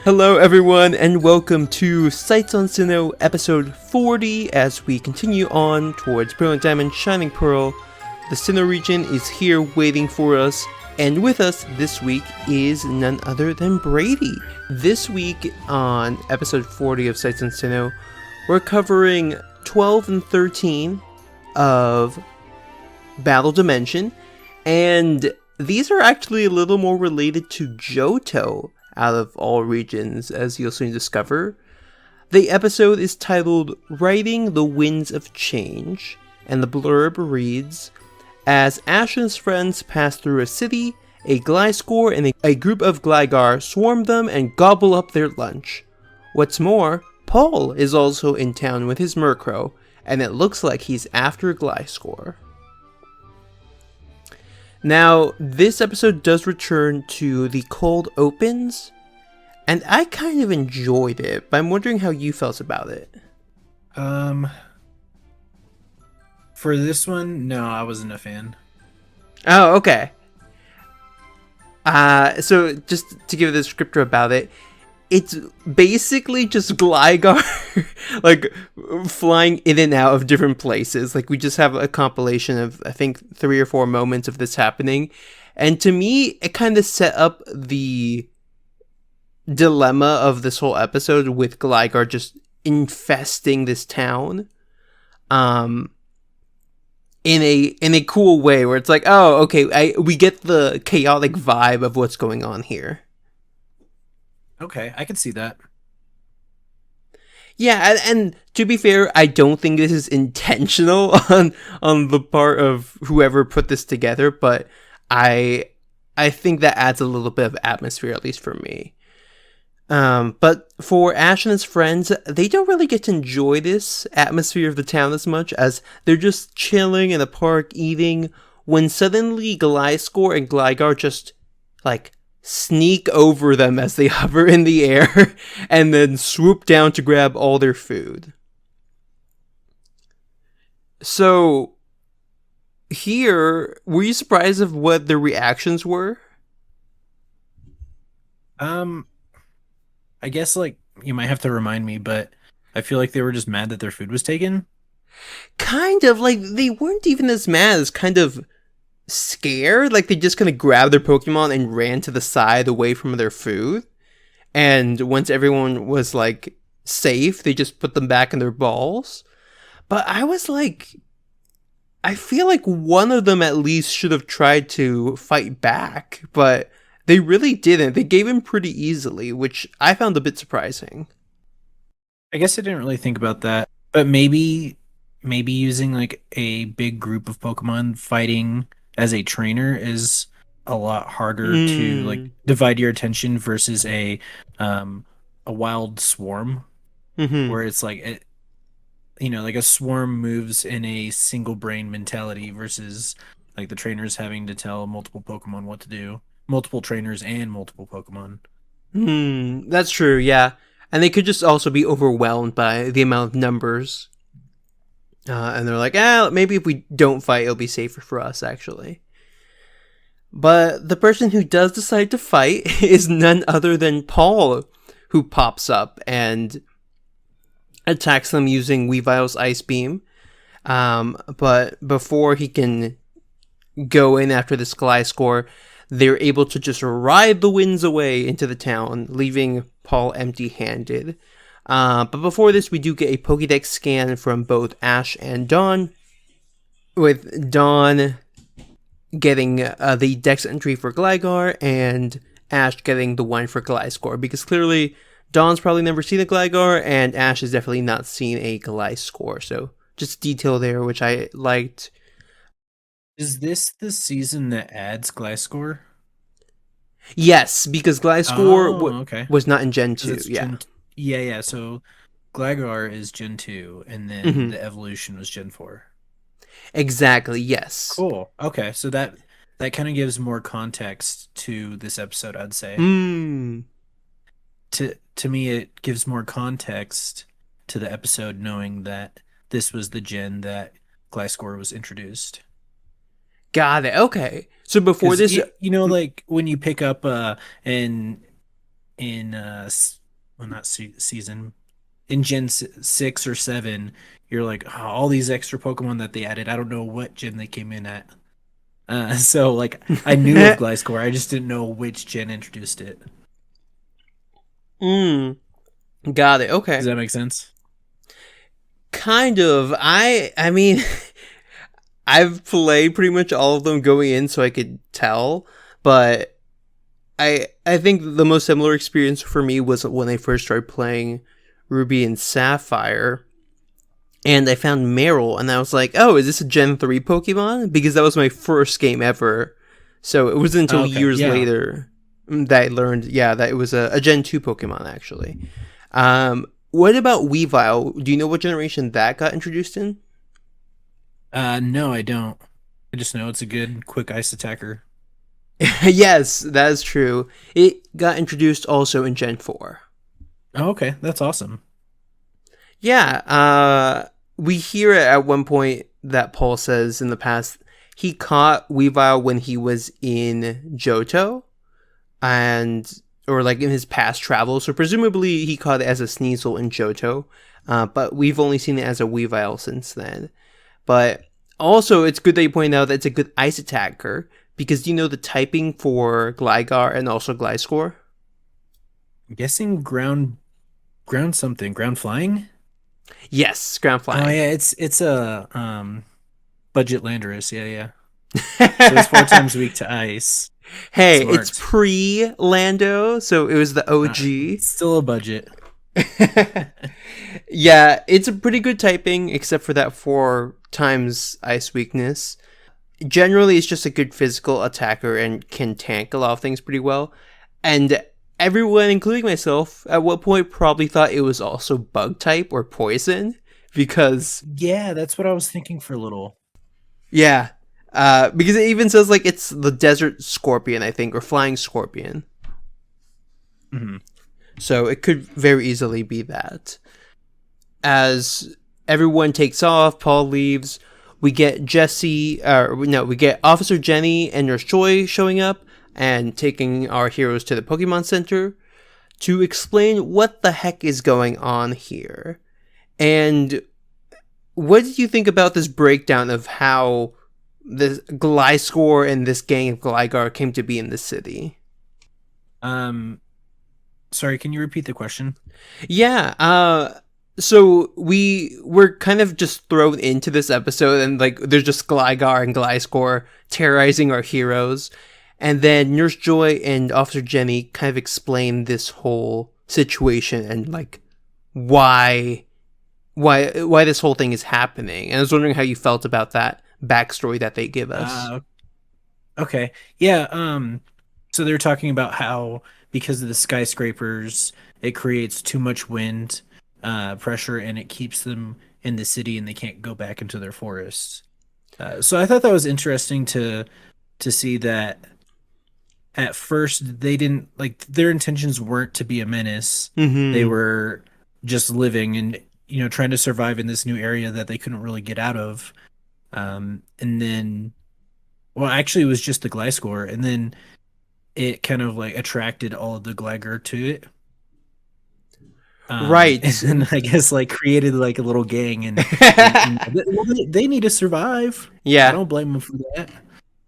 Hello everyone and welcome to Sights on Sinnoh episode 40 as we continue on towards Brilliant Diamond Shining Pearl. The Sinnoh region is here waiting for us, and with us this week is none other than Brady. This week on episode 40 of Sights on Sinnoh, we're covering 12 and 13 of Battle Dimension, and these are actually a little more related to Johto out of all regions, as you'll soon discover. The episode is titled Riding the Winds of Change, and the blurb reads, as Ash and his friends pass through a city, a Gliscor and a group of Gligar swarm them and gobble up their lunch. What's more, Paul is also in town with his Murkrow, and it looks like he's after Gliscor. Now, this episode does return to the cold opens, and I kind of enjoyed it, but I'm wondering how you felt about it. For this one, no, I wasn't a fan. Oh, okay. So just to give a descriptor about it, it's basically just Gligar, like, flying in and out of different places. Like, we just have a compilation of, I think, 3 or 4 moments of this happening. And to me, it kind of set up the dilemma of this whole episode with Gligar just infesting this town. In a cool way, where it's like, oh, okay, we get the chaotic vibe of what's going on here. Okay, I can see that. Yeah, and to be fair, I don't think this is intentional on the part of whoever put this together, but I think that adds a little bit of atmosphere, at least for me. But for Ash and his friends, they don't really get to enjoy this atmosphere of the town as much, as they're just chilling in the park eating, when suddenly Gliscor and Gligar just, like, sneak over them as they hover in the air and then swoop down to grab all their food. So here, were you surprised of what the reactions were? I guess, like, you might have to remind me, but I feel like they were just mad that their food was taken. Kind of, like, they weren't even as mad as kind of scared. Like, they just kind of grabbed their Pokemon and ran to the side away from their food. And once everyone was, like, safe, they just put them back in their balls. But I was like, I feel like one of them at least should have tried to fight back, but they really didn't. They gave in pretty easily, which I found a bit surprising. I guess I didn't really think about that, but maybe using, like, a big group of Pokemon fighting as a trainer is a lot harder to, like, divide your attention versus a wild swarm, where it's like like a swarm moves in a single brain mentality versus, like, the trainers having to tell multiple Pokemon what to do, multiple trainers and multiple Pokemon. That's true, yeah. And they could just also be overwhelmed by the amount of numbers. And they're like, maybe if we don't fight, it'll be safer for us, actually. But the person who does decide to fight is none other than Paul, who pops up and attacks them using Weavile's Ice Beam. But before he can go in after this Gliscor, they're able to just ride the winds away into the town, leaving Paul empty-handed. But before this, we do get a Pokédex scan from both Ash and Dawn, with Dawn getting the Dex entry for Gligar, and Ash getting the one for Gliscor, because clearly Dawn's probably never seen a Gligar, and Ash has definitely not seen a Gliscor, so just detail there, which I liked. Is this the season that adds Gliscor? Yes, because Gliscor was not in Gen 2, yeah. Yeah, so Gligar is Gen 2, and then the evolution was Gen 4. Exactly, yes. Cool. Okay, so that kind of gives more context to this episode, I'd say. To me, it gives more context to the episode knowing that this was the gen that Gliscor was introduced. Got it. Okay. So before this, like when you pick up an in well, not season, in Gen 6 or 7, you're like, oh, all these extra Pokemon that they added, I don't know what gen they came in at. So like I knew of Gliscor, I just didn't know which gen introduced it. Mm, got it. Does Okay. that make sense? Kind of. I mean, I've played pretty much all of them going in so I could tell, but I think the most similar experience for me was when I first started playing Ruby and Sapphire, and I found Meryl, and I was like, "Oh, is this a Gen 3 Pokemon?" Because that was my first game ever. So it wasn't Oh, until okay, years yeah. later that I learned, yeah, that it was a Gen 2 Pokemon, actually. What about Weavile? Do you know what generation that got introduced in? No, I don't. I just know it's a good quick ice attacker. Yes, that is true. It got introduced also in Gen 4. Oh, okay, that's awesome. Yeah, we hear at one point that Paul says in the past he caught Weavile when he was in Johto, and or like in his past travels. So presumably he caught it as a Sneasel in Johto, but we've only seen it as a Weavile since then. But also, it's good that you point out that it's a good ice attacker because do you know the typing for Gligar and also Gliscor? I'm guessing ground something, ground flying. Yes, ground Oh flying. yeah, it's a budget Landorus. Yeah, yeah. So it's 4 times weak to ice. Hey, it's Smart. pre Lando, so it was the OG. Still a budget. Yeah, it's a pretty good typing, except for that 4 times ice weakness. Generally, it's just a good physical attacker and can tank a lot of things pretty well. And everyone, including myself, at one point probably thought it was also bug type or poison because, Yeah, that's what I was thinking for a little. yeah, because it even says like it's the desert scorpion, I think, or flying scorpion. Hmm. So it could very easily be that. As everyone takes off, Paul leaves. We get we get Officer Jenny and Nurse Joy showing up and taking our heroes to the Pokemon Center to explain what the heck is going on here. And what did you think about this breakdown of how this Gliscor and this gang of Gligar came to be in the city? Um, Sorry, can you repeat the question? Yeah, so we were kind of just thrown into this episode and like there's just Gligar and Gliscor terrorizing our heroes. And then Nurse Joy and Officer Jenny kind of explain this whole situation and like why why this whole thing is happening. And I was wondering how you felt about that backstory that they give us. Uh, okay. Yeah, so they're talking about how because of the skyscrapers, it creates too much wind pressure and it keeps them in the city and they can't go back into their forests. So I thought that was interesting to see that at first they didn't like their intentions weren't to be a menace. They Mm-hmm. were just living and trying to survive in this new area that they couldn't really get out of. And then, well, actually, it was just the Gliscor, and then it kind of like attracted all of the Gligar to it. Right. And then I guess like created like a little gang, and they need to survive. I Yeah. don't blame them for that.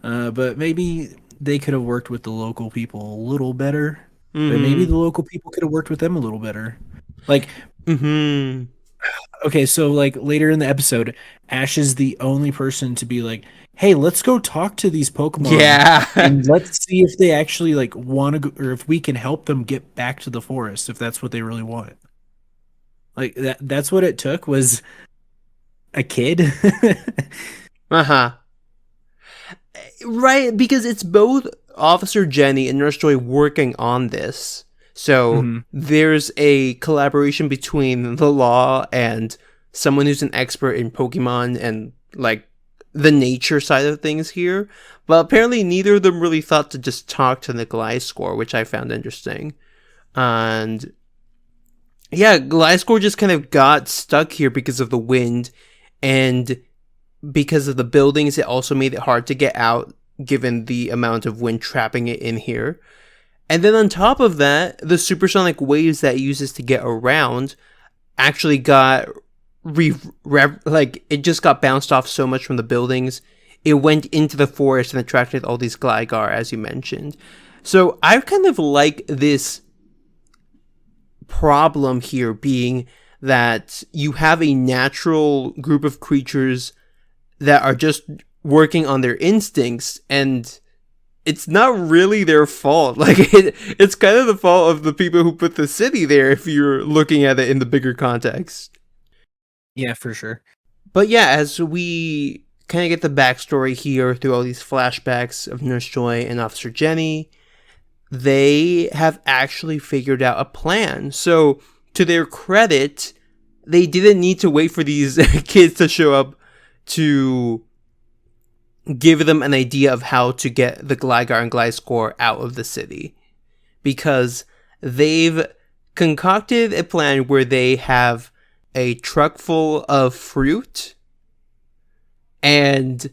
But maybe they could have worked with the local people a little better. But maybe Mm-hmm. the local people could have worked with them a little better. Like, Mm-hmm. okay, so like later in the episode, Ash is the only person to be like, "Hey, let's go talk to these Pokemon Yeah. and let's see if they actually like want to go, or if we can help them get back to the forest if that's what they really want." Like that's what it took was a kid. Uh-huh. Right, because it's both Officer Jenny and Nurse Joy working on this. So Hmm. there's a collaboration between the law and someone who's an expert in Pokemon and like the nature side of things here. But apparently neither of them really thought to just talk to the Gliscor, which I found interesting. And yeah, Gliscor just kind of got stuck here because of the wind and because of the buildings. It also made it hard to get out given the amount of wind trapping it in here. And then on top of that, the supersonic waves that it uses to get around actually got it just got bounced off so much from the buildings. It went into the forest and attracted all these Gligar, as you mentioned. So I kind of like this problem here being that you have a natural group of creatures that are just working on their instincts, and it's not really their fault. Like, it's kind of the fault of the people who put the city there if you're looking at it in the bigger context. Yeah, for sure. But yeah, as we kind of get the backstory here through all these flashbacks of Nurse Joy and Officer Jenny, they have actually figured out a plan. So, to their credit, they didn't need to wait for these kids to show up to give them an idea of how to get the Gligar and Gliscor out of the city. Because they've concocted a plan where they have a truck full of fruit and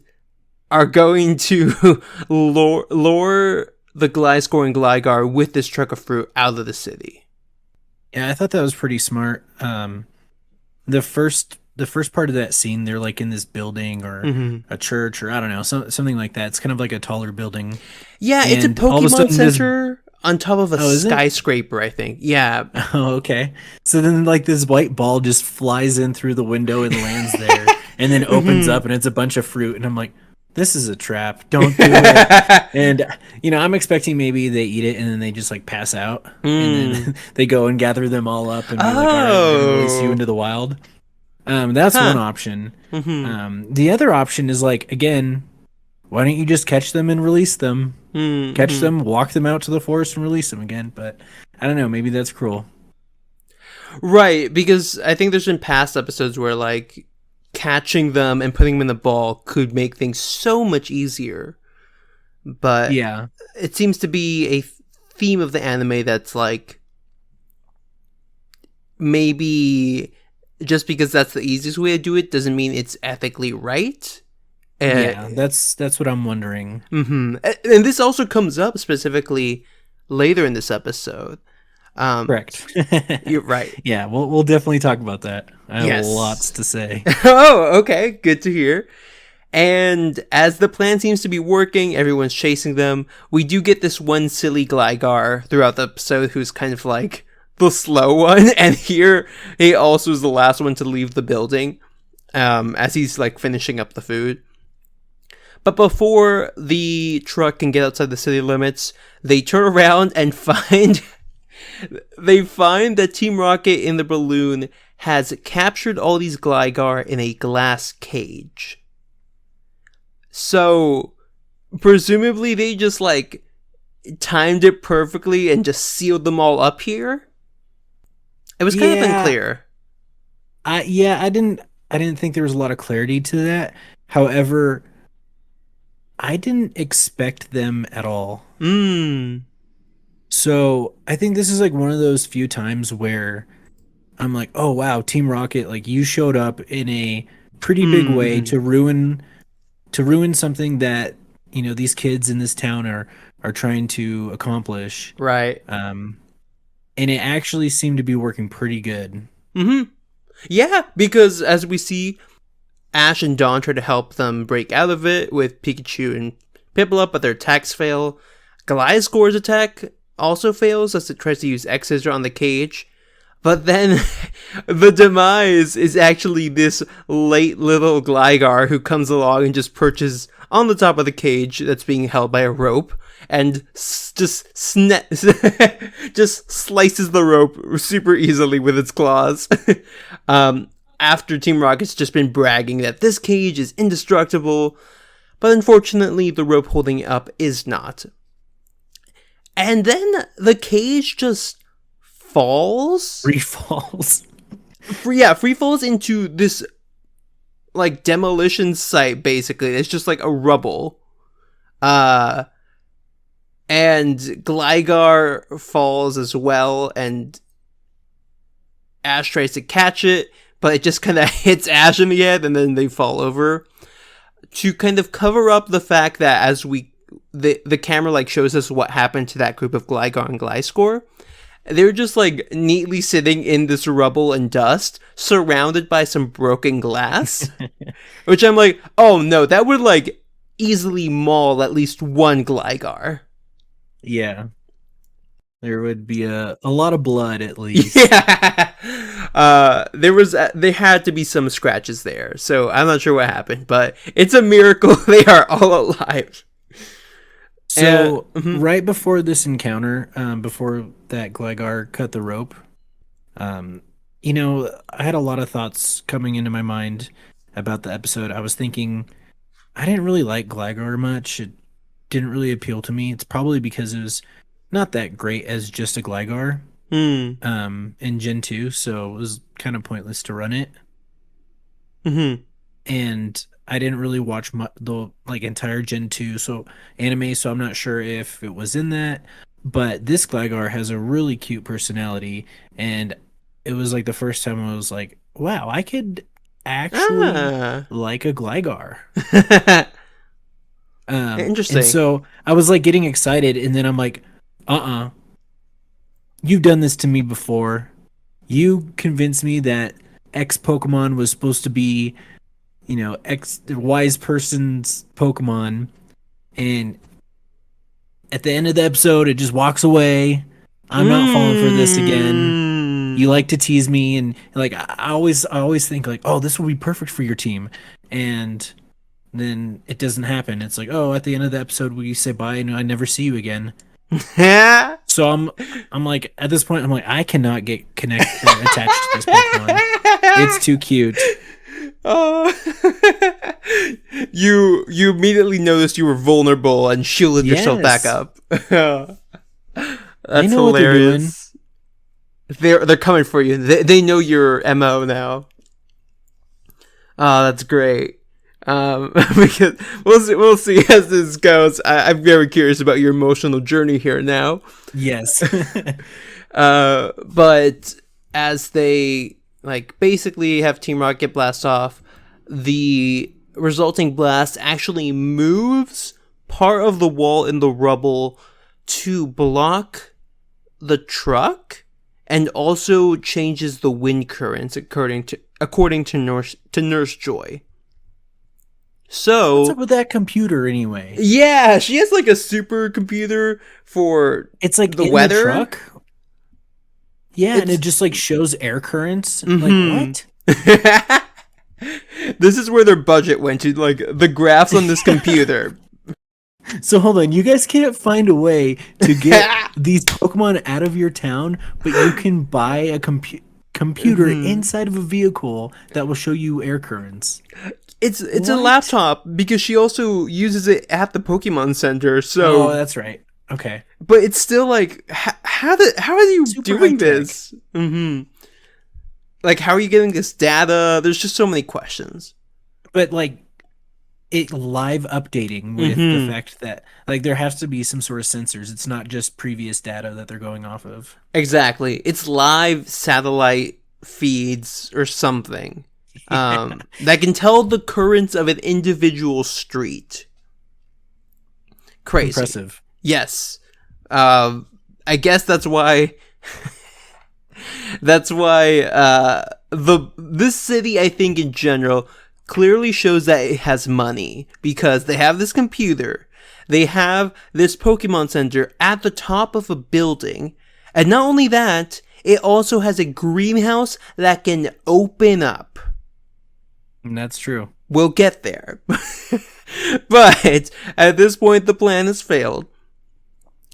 are going to lure the Gliscor and Gligar with this truck of fruit out of the city. Yeah, I thought that was pretty smart. The first part of that scene, they're like in this building or a church or I don't know, something like that. It's kind of like a taller building. Yeah, and it's a Pokemon center on top of a skyscraper, I think. Yeah. Oh, okay. So then like this white ball just flies in through the window and lands there and then opens up and it's a bunch of fruit. And I'm like, this is a trap. Don't do it. And, I'm expecting maybe they eat it and then they just like pass out. And then they go and gather them all up and be like, all right, we're gonna release you into the wild. That's one option. The other option is like, again, why don't you just catch them and release them? Catch them, walk them out to the forest and release them again. But I don't know, maybe that's cruel. Right, because I think there's been past episodes where like catching them and putting them in the ball could make things so much easier. But yeah, it seems to be a theme of the anime that's like, maybe just because that's the easiest way to do it doesn't mean it's ethically right. Yeah, that's what I'm wondering. And this also comes up specifically later in this episode. Correct. You're right. Yeah, we'll definitely talk about that. I have lots to say. Oh, okay. Good to hear. And as the plan seems to be working, everyone's chasing them. We do get this one silly Gligar throughout the episode who's kind of like the slow one. And here, he also is the last one to leave the building as he's like finishing up the food. But before the truck can get outside the city limits, they turn around and find that Team Rocket in the balloon has captured all these Gligar in a glass cage. So, presumably they just like timed it perfectly and just sealed them all up here. It was kind of unclear. I didn't think there was a lot of clarity to that. However, I didn't expect them at all. So I think this is like one of those few times where I'm like, oh wow, Team Rocket, like you showed up in a pretty big way to ruin something that these kids in this town are trying to accomplish. Right. And it actually seemed to be working pretty good. Yeah, because as we see, Ash and Dawn try to help them break out of it with Pikachu and Piplup, but their attacks fail. Gliscor's attack also fails as it tries to use X-Scissor on the cage. But then the demise is actually this late little Gligar who comes along and just perches on the top of the cage that's being held by a rope and just slices the rope super easily with its claws. After Team Rocket's just been bragging that this cage is indestructible, but unfortunately the rope holding it up is not. And then the cage just falls. Free falls. Free falls into this like demolition site, basically. It's just like a rubble. And Gligar falls as well, and Ash tries to catch it, but it just kind of hits Ash in the head, and then they fall over. To kind of cover up the fact that as we the camera like shows us what happened to that group of Gligar and Gliscor. They were just like neatly sitting in this rubble and dust, surrounded by some broken glass. Which I'm like, oh no, that would like easily maul at least one Gligar. Yeah. There would be a lot of blood at least. Yeah. There had to be some scratches there, so I'm not sure what happened, but it's a miracle they are all alive. So right before this encounter, before that Gligar cut the rope, you know, I had a lot of thoughts coming into my mind about the episode. I was thinking I didn't really like Gligar much. It didn't really appeal to me. It's probably because it was not that great as just a Gligar in Gen 2, so it was kind of pointless to run it. And I didn't really watch the like entire Gen 2 anime, so I'm not sure if it was in that. But this Gligar has a really cute personality, and it was like the first time I was like, wow, I could actually like a Gligar. Interesting. And so I was like getting excited, and then I'm like, you've done this to me before. You convinced me that X Pokemon was supposed to be, you know, X wise person's Pokemon, and at the end of the episode, it just walks away. I'm not falling for this again. You like to tease me, and like I always think like, oh, this will be perfect for your team, and then it doesn't happen. It's like, oh, at the end of the episode, we say bye, and I never see you again. So I'm like, at this point, I'm like, I cannot get attached to this Pokemon. It's too cute. Oh, you immediately noticed you were vulnerable and shielded yourself back up. That's hilarious. They're coming for you. They know your MO now. Oh, that's great. Because we'll see as this goes. I'm very curious about your emotional journey here now. Yes. But as they like basically have Team Rocket blast off, the resulting blast actually moves part of the wall in the rubble to block the truck, and also changes the wind currents according to Nurse Joy. So what's up with that computer anyway? Yeah, she has like a super computer for it's like the weather. The truck. Yeah, and it just like shows air currents. Like what? This is where their budget went to, like the graphs on this computer. So hold on, you guys can't find a way to get these Pokemon out of your town, but you can buy a computer inside of a vehicle that will show you air currents. It's a laptop because she also uses it at the Pokemon Center. So that's right. Okay, but it's still like how are you doing this? Like, how are you getting this data? There's just so many questions. But like, it live updating with the fact that like there has to be some sort of sensors. It's not just previous data that they're going off of. Exactly, it's live satellite feeds or something. That can tell the currents of an individual street. Crazy. Impressive. Yes. I guess that's why this city, I think in general, clearly shows that it has money, because they have this computer, they have this Pokemon Center at the top of a building, and not only that, it also has a greenhouse that can open up. And that's true. We'll get there. But at this point, the plan has failed.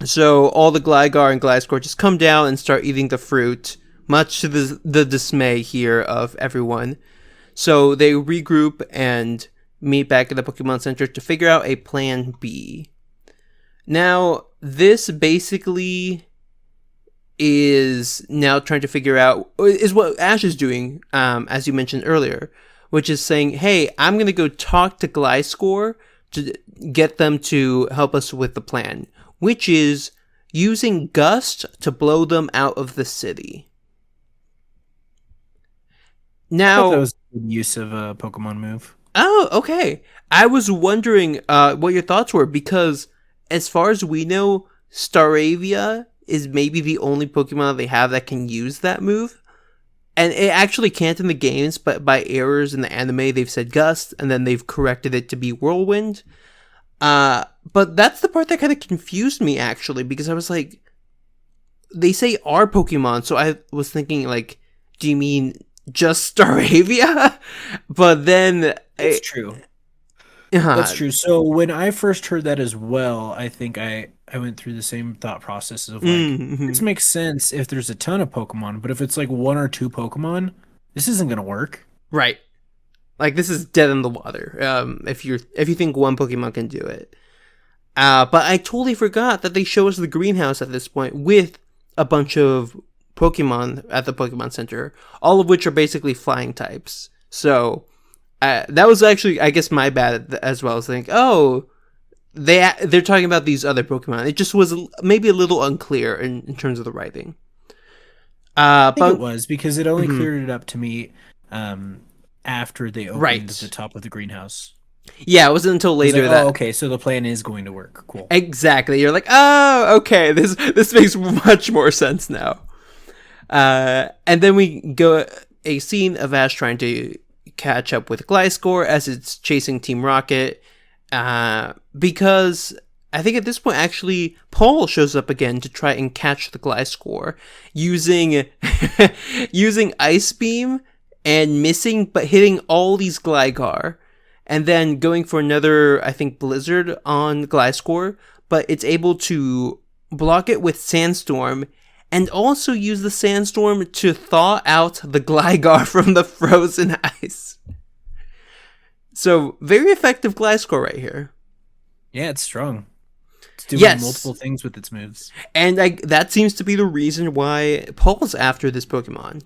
So all the Gligar and Gliscor just come down and start eating the fruit, much to the dismay here of everyone. So they regroup and meet back at the Pokemon Center to figure out a plan B. Now, this basically is now trying to figure out, is what Ash is doing, as you mentioned earlier, which is saying, hey, I'm going to go talk to Gliscor to get them to help us with the plan, which is using Gust to blow them out of the city. Now, that was a good use of a Pokemon move. Oh, okay. I was wondering what your thoughts were, because as far as we know, Staravia is maybe the only Pokemon they have that can use that move. And it actually can't in the games, but by errors in the anime, they've said Gust, and then they've corrected it to be Whirlwind. But that's the part that kind of confused me, actually, because I was like, they say our Pokemon, so I was thinking, like, do you mean just Staravia? But then... It's true. That's true. So when I first heard that as well, I think I went through the same thought process of like, this makes sense if there's a ton of Pokemon, but if it's like 1 or 2 Pokemon, this isn't gonna work. Right. Like, this is dead in the water. If you think one Pokemon can do it. But I totally forgot that they show us the greenhouse at this point with a bunch of Pokemon at the Pokemon Center, all of which are basically flying types. So that was actually, I guess, my bad as well. I was thinking, oh, they're talking about these other Pokemon. It just was maybe a little unclear in terms of the writing. I think it was, because it only cleared it up to me after they opened the top of the greenhouse. Yeah, it wasn't until later that... Oh, okay, so the plan is going to work. Cool. Exactly. You're like, oh, okay, this makes much more sense now. And then we go a scene of Ash trying to catch up with Gliscor as it's chasing Team Rocket. Because I think at this point, actually, Paul shows up again to try and catch the Gliscor using Ice Beam and missing, but hitting all these Gligar. And then going for another, I think, Blizzard on Gliscor, but it's able to block it with Sandstorm and also use the Sandstorm to thaw out the Gligar from the frozen ice. So, very effective Gliscor right here. Yeah, it's strong. It's doing multiple things with its moves. And that seems to be the reason why Paul's after this Pokemon.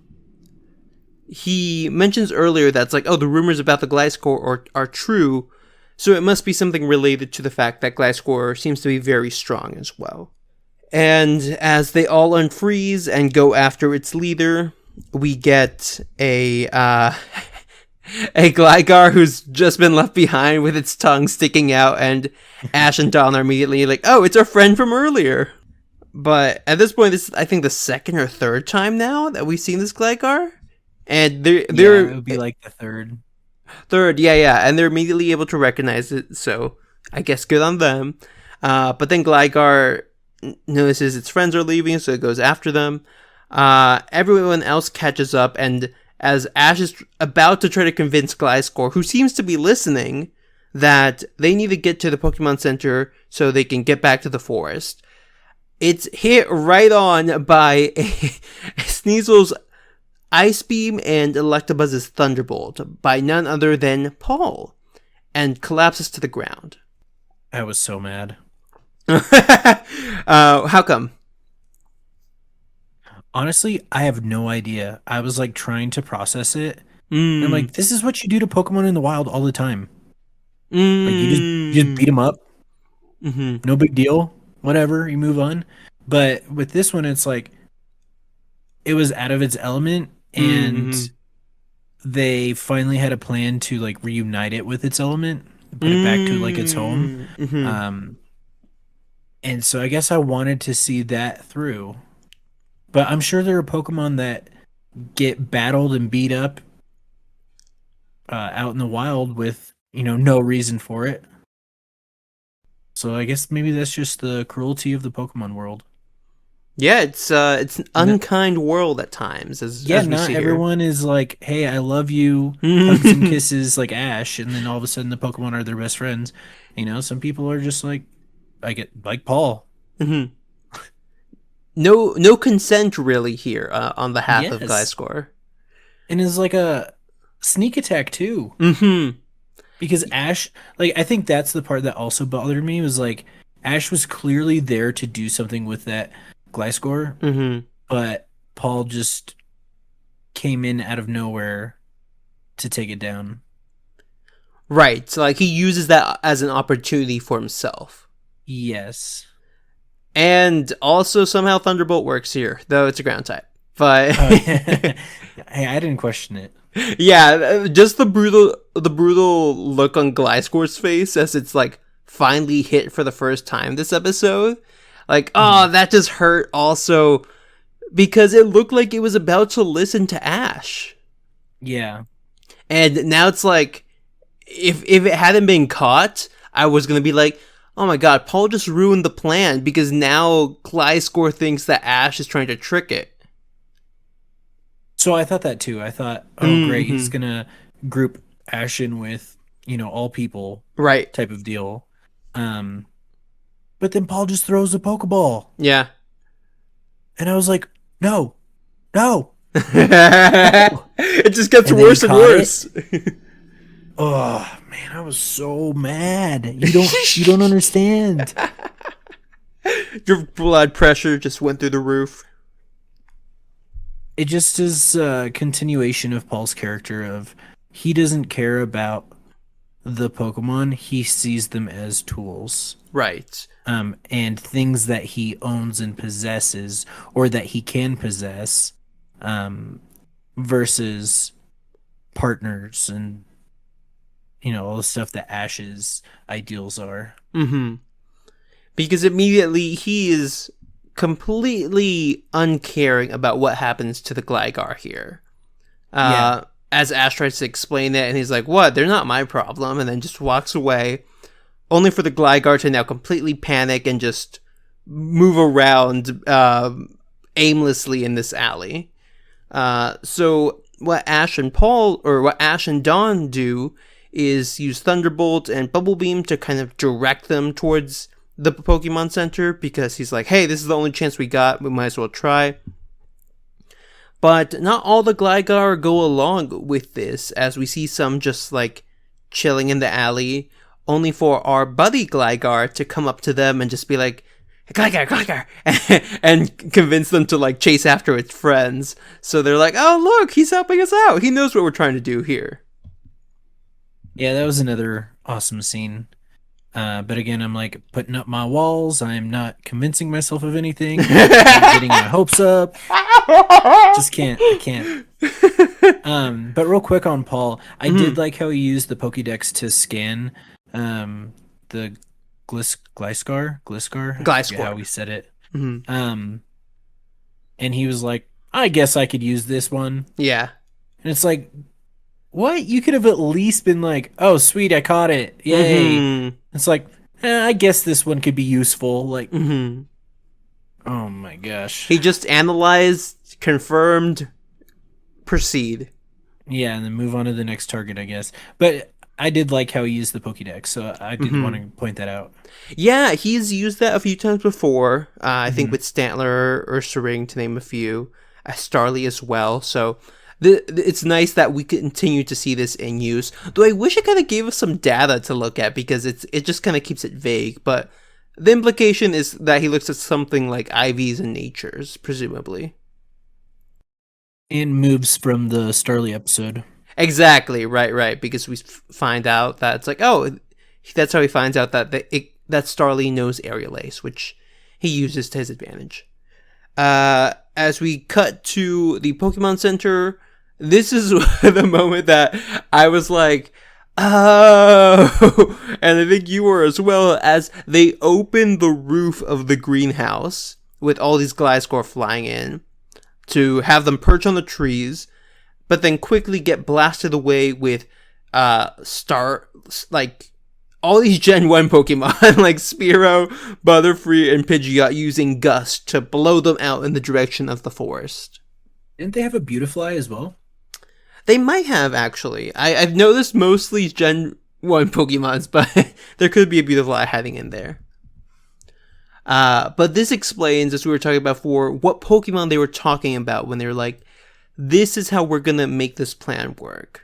He mentions earlier that's like, oh, the rumors about the Gliscor are true, so it must be something related to the fact that Gliscor seems to be very strong as well. And as they all unfreeze and go after its leader, we get a Gligar who's just been left behind with its tongue sticking out, and Ash and Dawn are immediately like, oh, it's our friend from earlier. But at this point, this is, I think, the second or third time now that we've seen this Gligar. And it would be like the third, and they're immediately able to recognize it, so I guess good on them. But then Gligar notices its friends are leaving, so it goes after them. Everyone else catches up, and as Ash is about to try to convince Gliscor, who seems to be listening, that they need to get to the Pokemon Center so they can get back to the forest, it's hit right on by Sneasel's Ice Beam and Electabuzz's Thunderbolt by none other than Paul, and collapses to the ground. I was so mad. How come? Honestly, I have no idea. I was like trying to process it. And I'm like, this is what you do to Pokemon in the wild all the time. Like you just beat them up. No big deal. Whatever, you move on. But with this one, it's like it was out of its element, and they finally had a plan to like reunite it with its element, put it back to like its home. And so I guess I wanted to see that through. But I'm sure there are Pokemon that get battled and beat up out in the wild with, no reason for it. So I guess maybe that's just the cruelty of the Pokemon world. Yeah, it's an unkind world at times. As we not see everyone here. Is like, hey, I love you, hugs and kisses like Ash, and then all of a sudden the Pokemon are their best friends. Some people are just like, like Paul. No consent really here on behalf of Gliscor. And it's like a sneak attack too. Because Ash, I think that's the part that also bothered me, was like, Ash was clearly there to do something with that Gliscor, but Paul just came in out of nowhere to take it down. Right, so he uses that as an opportunity for himself. Yes. And also somehow Thunderbolt works here, though it's a ground type. But hey, I didn't question it. Yeah, just the brutal look on Gliscor's face as it's finally hit for the first time this episode. Like, Mhm. oh, that just hurt also because it looked like it was about to listen to Ash. Yeah. And now it's like, if it hadn't been caught, I was going to be like, oh my god, Paul just ruined the plan because now Gliscor thinks that Ash is trying to trick it. So I thought that too. I thought, oh great, he's Mm-hmm. gonna group Ash in with, all people Right. type of deal. Um, but then Paul just throws a Pokeball. Yeah. And I was like, no, no, no. It just gets And then he worse and caught it. worse. Oh man, I was so mad. You don't understand. Your blood pressure just went through the roof. It just is a continuation of Paul's character of he doesn't care about the Pokemon, he sees them as tools. Right. And things that he owns and possesses or that he can possess, um, versus partners and all the stuff that Ash's ideals are. Mm-hmm. Because immediately he is completely uncaring about what happens to the Gligar here. Yeah. As Ash tries to explain it, and he's like, what? They're not my problem, and then just walks away, only for the Gligar to now completely panic and just move around aimlessly in this alley. So what Ash and Dawn do is use Thunderbolt and Bubble Beam to kind of direct them towards the Pokemon Center, because he's like, hey, this is the only chance we got, we might as well try. But not all the Gligar go along with this, as we see some just like chilling in the alley, only for our buddy Gligar to come up to them and just be like, Gligar, Gligar, and convince them to like chase after its friends. So they're like, oh look, he's helping us out. He knows what we're trying to do here. Yeah, that was another awesome scene. But again, I'm like putting up my walls. I'm not convincing myself of anything. I'm getting my hopes up. Just can't. I can't. But real quick on Paul, I did like how he used the Pokédex to scan the Gliscor. I forget how we said it. Mm-hmm. And he was like, I guess I could use this one. Yeah. And it's like, what? You could have at least been like, oh, sweet, I caught it. Yay. Mm-hmm. It's like, I guess this one could be useful. Like, Mm-hmm. oh my gosh. He just analyzed, confirmed, proceed. Yeah, and then move on to the next target, I guess. But I did like how he used the Pokédex, so I did want to point that out. Yeah, he's used that a few times before. I think with Stantler or Syring, to name a few. Starly as well. So it's nice that we continue to see this in use. Though I wish it kind of gave us some data to look at, because it just kind of keeps it vague. But the implication is that he looks at something like IVs and natures, presumably. And moves from the Starly episode. Exactly, right. Because we find out that it's like, oh, that's how he finds out that that Starly knows Aerial Ace, which he uses to his advantage. As we cut to the Pokemon Center, this is the moment that I was like, oh, and I think you were as well, as they open the roof of the greenhouse with all these Gliscor flying in to have them perch on the trees, but then quickly get blasted away with all these Gen 1 Pokemon like Spearow, Butterfree, and Pidgeot using Gust to blow them out in the direction of the forest. Didn't they have a Beautifly as well? They might have, actually. I've noticed mostly Gen 1 Pokemons, but there could be a Beautifly hiding in there. But this explains, as we were talking about before, what Pokemon they were talking about when they were like, this is how we're going to make this plan work.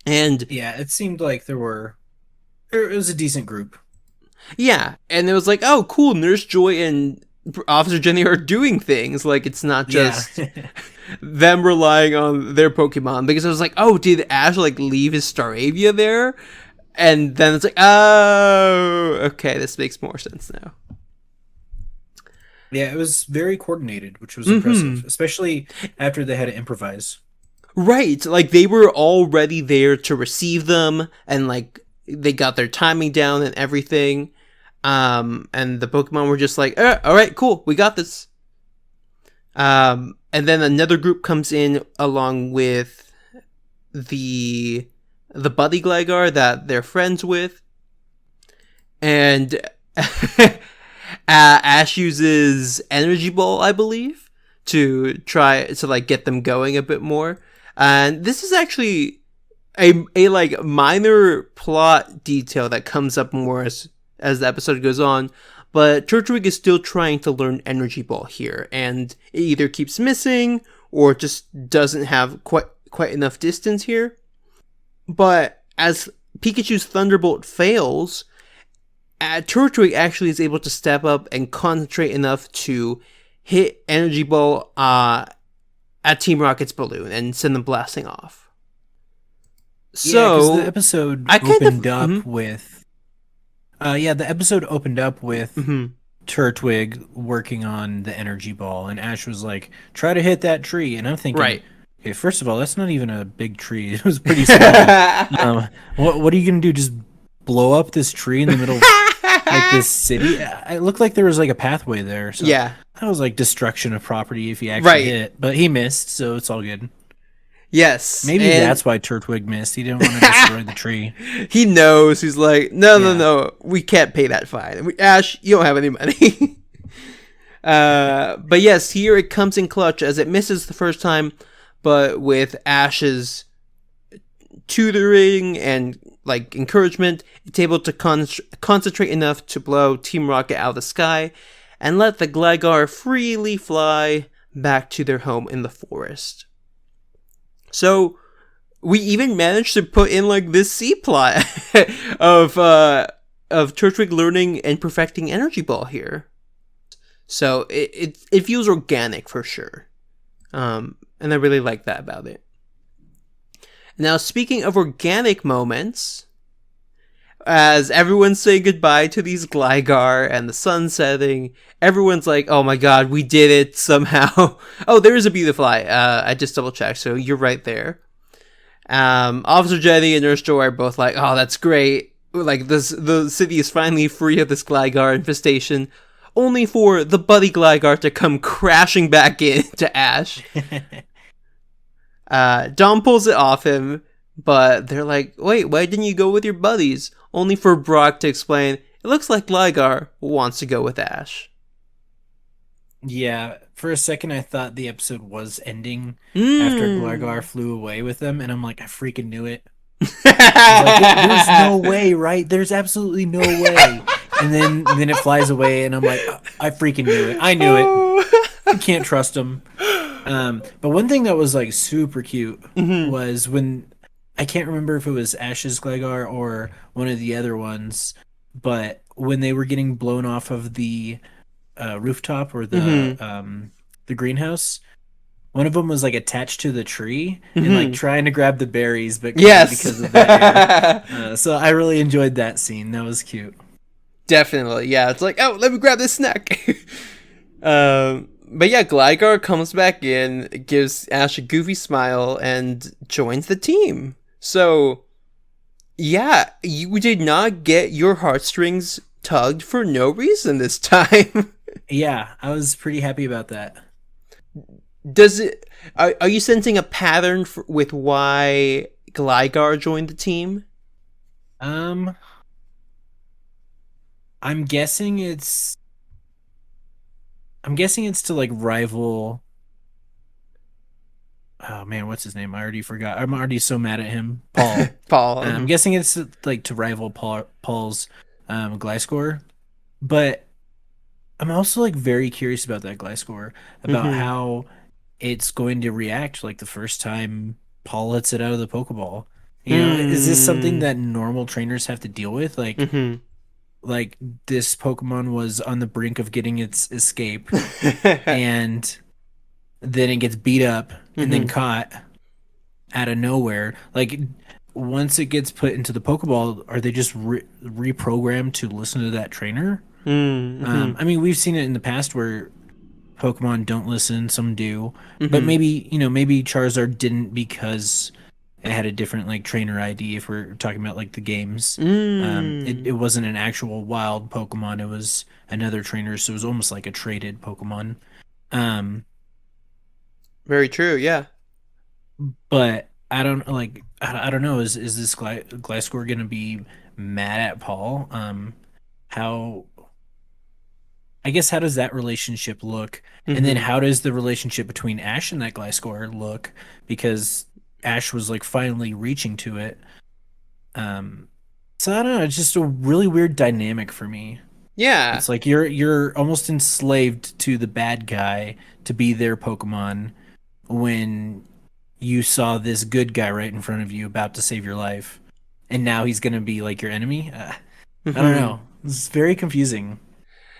And yeah, it seemed like it was a decent group. Yeah, and it was like, oh, cool, Nurse Joy and Officer Jenny are doing things. Like, it's not just them relying on their Pokemon. Because I was like, oh, did Ash, like, leave his Staravia there? And then it's like, oh, okay, this makes more sense now. Yeah, it was very coordinated, which was impressive. Especially after they had to improvise. Right, like, they were already there to receive them and, like, they got their timing down and everything. And the Pokemon were just like, all right, cool, we got this. And then another group comes in along with the buddy Gligar that they're friends with. And Ash uses Energy Ball, I believe, to try to like get them going a bit more. And this is actually a like minor plot detail that comes up more as the episode goes on. But Turtwig is still trying to learn Energy Ball here, and it either keeps missing or just doesn't have quite enough distance here. But as Pikachu's Thunderbolt fails, Turtwig actually is able to step up and concentrate enough to hit Energy Ball at Team Rocket's balloon and send them blasting off. So the episode opened up with the episode opened up with Turtwig working on the Energy Ball, and Ash was like, try to hit that tree. And I'm thinking, right. Okay, first of all, that's not even a big tree. It was pretty small. What are you going to do? Just blow up this tree in the middle of like this city? It looked like there was like a pathway there. So yeah. That was like destruction of property if he actually hit. But he missed, so it's all good. Yes. Maybe that's why Turtwig missed. He didn't want to destroy the tree. He knows. He's like, no. We can't pay that fine. Ash, you don't have any money. But yes, here it comes in clutch as it misses the first time. But with Ash's tutoring and like encouragement, it's able to concentrate enough to blow Team Rocket out of the sky and let the Gligar freely fly back to their home in the forest. So we even managed to put in like this C plot of Turtwig learning and perfecting Energy Ball here. So it feels organic for sure, and I really like that about it. Now, speaking of organic moments, as everyone's saying goodbye to these Gligar and the sun setting, everyone's like, oh my god, we did it somehow. Oh, there is a Beautifly. I just double checked, so you're right there. Officer Jenny and Nurse Joy are both like, oh, that's great. Like, the city is finally free of this Gligar infestation, only for the buddy Gligar to come crashing back in to Ash. Dom pulls it off him, but they're like, wait, why didn't you go with your buddies? Only for Brock to explain, it looks like Gligar wants to go with Ash. Yeah, for a second I thought the episode was ending after Gligar flew away with them, and I'm like, I freaking knew it. There's no way, right? There's absolutely no way. And then it flies away, and I'm like, I freaking knew it. I knew it. I can't trust him. But one thing that was like super cute was when, I can't remember if it was Ash's Gligar or one of the other ones, but when they were getting blown off of the rooftop or the greenhouse, one of them was like attached to the tree and like trying to grab the berries, but because of that hair. So I really enjoyed that scene. That was cute. Definitely, yeah. It's like, oh, let me grab this snack. But yeah, Gligar comes back in, gives Ash a goofy smile, and joins the team. So, yeah, you did not get your heartstrings tugged for no reason this time. Yeah, I was pretty happy about that. Does it? Are you sensing a pattern with why Gligar joined the team? I'm guessing it's to like rival. Oh man, what's his name? I already forgot. I'm already so mad at him. Paul. Paul. I'm guessing it's like to rival Paul's Gliscor, but I'm also like very curious about that Gliscor, about how it's going to react like the first time Paul lets it out of the Pokeball. You know, is this something that normal trainers have to deal with? Like, like this Pokemon was on the brink of getting its escape, and then it gets beat up and then caught out of nowhere. Like, once it gets put into the Pokeball, are they just reprogrammed to listen to that trainer? I mean, we've seen it in the past where Pokemon don't listen, some do, but maybe Charizard didn't because it had a different like trainer ID if we're talking about like the games. It Mm. wasn't an actual wild Pokemon, it was another trainer, so it was almost like a traded Pokemon. Um, Very true. Yeah. but I don't like I don't know, is this Gliscor gonna be mad at Paul? How I guess how does that relationship look? And then Mm-hmm. how does the relationship between Ash and that Gliscor look? Because Ash was like finally reaching to it. Um, so I don't know. It's just a really weird dynamic for me. Yeah. It's like you're almost enslaved to the bad guy to be their Pokemon when you saw this good guy right in front of you about to save your life, and now he's gonna be like your enemy. I don't Mm-hmm. know. It's very confusing.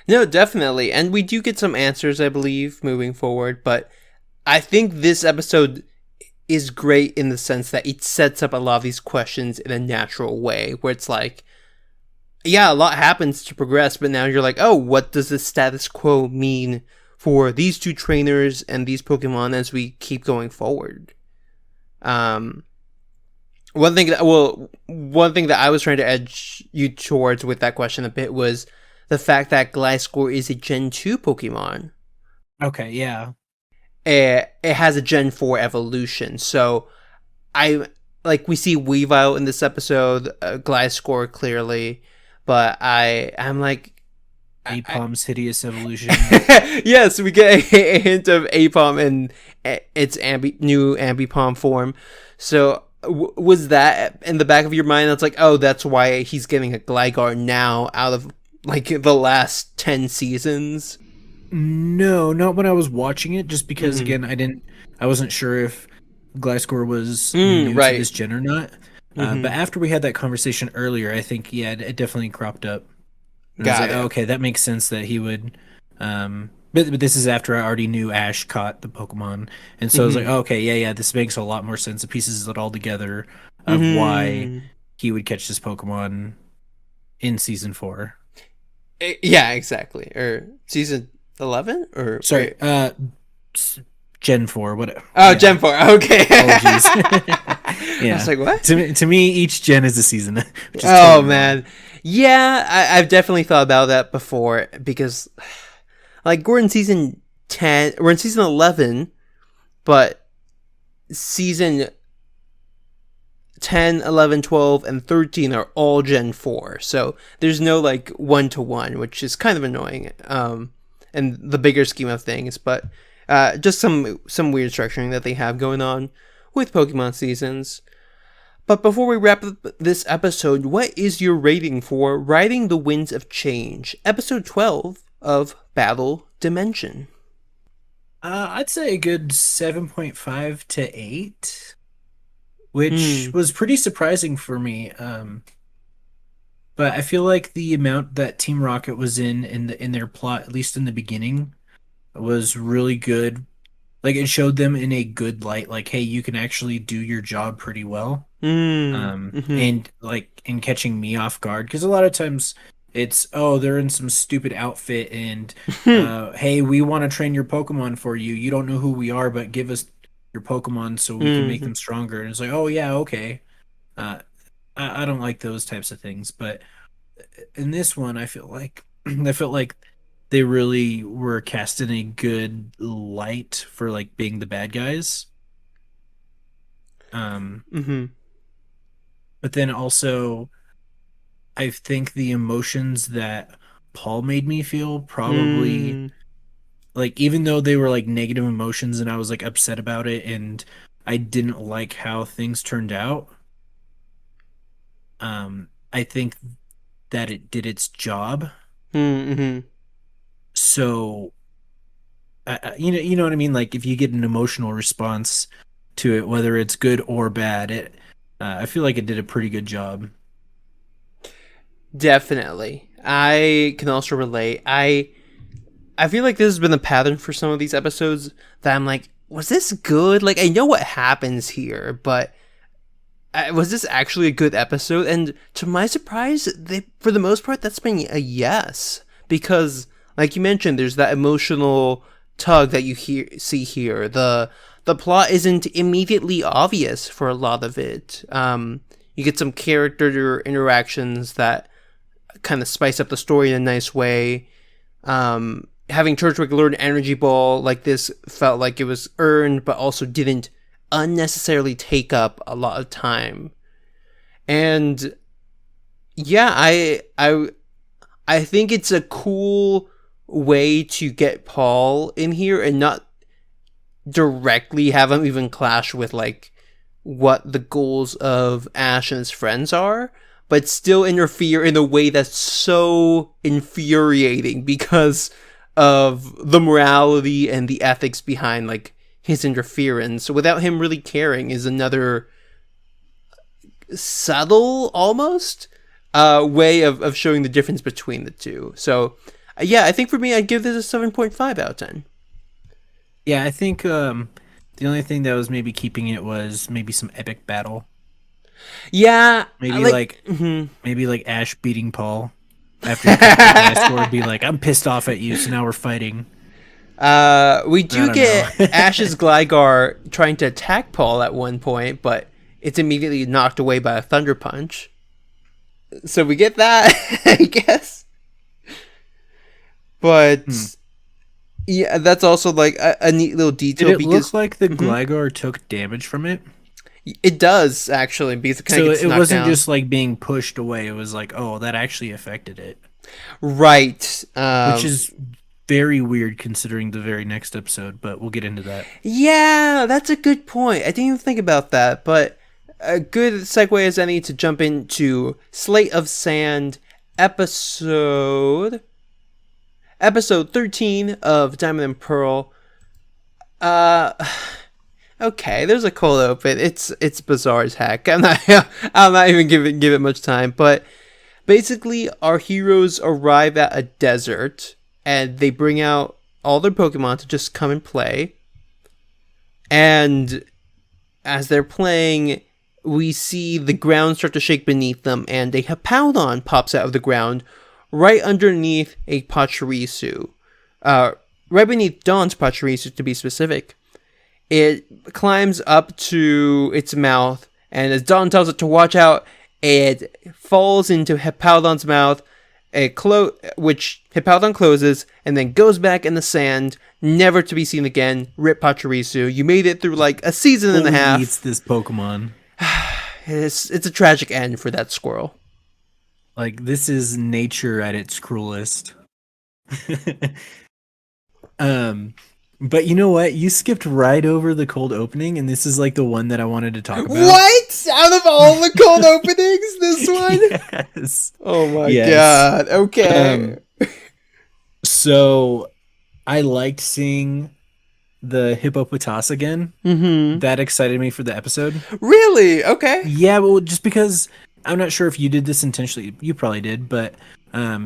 No, definitely. And we do get some answers, I believe, moving forward. But I think this episode is great in the sense that it sets up a lot of these questions in a natural way, where it's like, yeah, a lot happens to progress, but now you're like, oh, what does the status quo mean for these two trainers and these Pokemon as we keep going forward? Um, one thing that I was trying to edge you towards with that question a bit was the fact that Gliscor is a Gen 2 Pokemon. Okay, yeah. It has a Gen 4 evolution, so I like we see Weavile in this episode, Gliscor clearly, but I'm like, Apom's hideous evolution. yes, we get a hint of Apom and its new Ambipom form. So was that in the back of your mind? That's like, oh, that's why he's getting a Gligar now out of like the last 10 seasons. No, not when I was watching it, just because Mm-hmm. again, I wasn't sure if Gliscor was new to Right. this gen or not. But Mm-hmm. after we had that conversation earlier, I think yeah, it definitely cropped up, and I was Got like, oh, it. okay, that makes sense that he would. But this is after I already knew Ash caught the Pokemon, and so I was like, Mm-hmm. oh, okay, yeah, this makes a lot more sense. It pieces it all together of why Mm-hmm. he would catch this Pokemon in season 4. Yeah, exactly. Or season 11? Or Sorry, wait. Gen 4. What? Oh, Yeah. Gen 4. Okay. Apologies. I was Yeah. like, what? To me, each gen is a season, which is Oh, totally wrong. man. Yeah, I've definitely thought about that before because, like, we're in season 10, we're in season 11, but season 10, 11, 12, and 13 are all Gen 4. So there's no, like, one to one, which is kind of annoying in the bigger scheme of things. But just some weird structuring that they have going on with Pokemon seasons. But before we wrap up this episode, what is your rating for Riding the Winds of Change, episode 12 of Battle Dimension? I'd say a good 7.5 to 8, which Hmm. was pretty surprising for me. But I feel like the amount that Team Rocket was in their plot, at least in the beginning, was really good. Like it showed them in a good light. Like, hey, you can actually do your job pretty well. Hmm. Mm-hmm. And like in catching me off guard, because a lot of times it's, oh, they're in some stupid outfit and hey, we want to train your Pokemon for you, you don't know who we are, but give us your Pokemon so we can make Mm-hmm. them stronger. And it's like, oh yeah, okay. uh I don't like those types of things, but in this one I feel like I felt like they really were cast in a good light for like being the bad guys. um Mm-hmm. but then also I think the emotions that Paul made me feel probably, Mm. like, even though they were like negative emotions and I was like upset about it and I didn't like how things turned out, I think that it did its job. Mm-hmm. So you know what I mean, like if you get an emotional response to it, whether it's good or bad, it I feel like it did a pretty good job. Definitely. I can also relate. I feel like this has been a pattern for some of these episodes that I'm like, was this good? Like I know what happens here, but was this actually a good episode? And to my surprise, for the most part, that's been a yes. Because, like you mentioned, there's that emotional tug that you see here. The the plot isn't immediately obvious for a lot of it. You get some character interactions that kind of spice up the story in a nice way. Having Turtwig learn Energy Ball like this felt like it was earned, but also didn't unnecessarily take up a lot of time. And yeah, I think it's a cool way to get Paul in here and not directly have him even clash with like what the goals of Ash and his friends are, but still interfere in a way that's so infuriating because of the morality and the ethics behind like his interference without him really caring is another subtle almost way of showing the difference between the two. So yeah, I think for me I'd give this a 7.5 out of 10. Yeah, I think the only thing that was maybe keeping it was maybe some epic battle. Yeah, maybe like Ash beating Paul after he got the high score, be like, I'm pissed off at you, so now we're fighting. We do get Ash's Gligar trying to attack Paul at one point, but it's immediately knocked away by a Thunder Punch. So we get that, I guess. But yeah, that's also like a neat little detail. Did it look like the Gligar took damage from it? It does, actually, because it kind of gets knocked wasn't down. just like being pushed away. It was like, oh, that actually affected it. Right. Which is very weird considering the very next episode, but we'll get into that. Yeah, that's a good point. I didn't even think about that, but a good segue as any to jump into Sleight of Sand episode 13 of Diamond and Pearl. Okay, there's a cold open. It's bizarre as heck. I'm not even give it much time, but basically our heroes arrive at a desert and they bring out all their Pokemon to just come and play. And as they're playing, we see the ground start to shake beneath them, and a Hippowdon pops out of the ground right underneath a Pachirisu. Right beneath Dawn's Pachirisu, to be specific. It climbs up to its mouth, and as Dawn tells it to watch out, it falls into Hippowdon's mouth, which Hippowdon closes, and then goes back in the sand, never to be seen again. Rip Pachirisu. You made it through like a season and a half. Eats this Pokemon. It's a tragic end for that squirrel. Like, this is nature at its cruelest. But you know what? You skipped right over the cold opening, and this is like the one that I wanted to talk about. What? Out of all the cold openings, this one? Yes. Oh my god. Okay. So I liked seeing the Hippopotas again. Mm-hmm. That excited me for the episode. Really? Okay. Yeah, well, just because I'm not sure if you did this intentionally. You probably did, but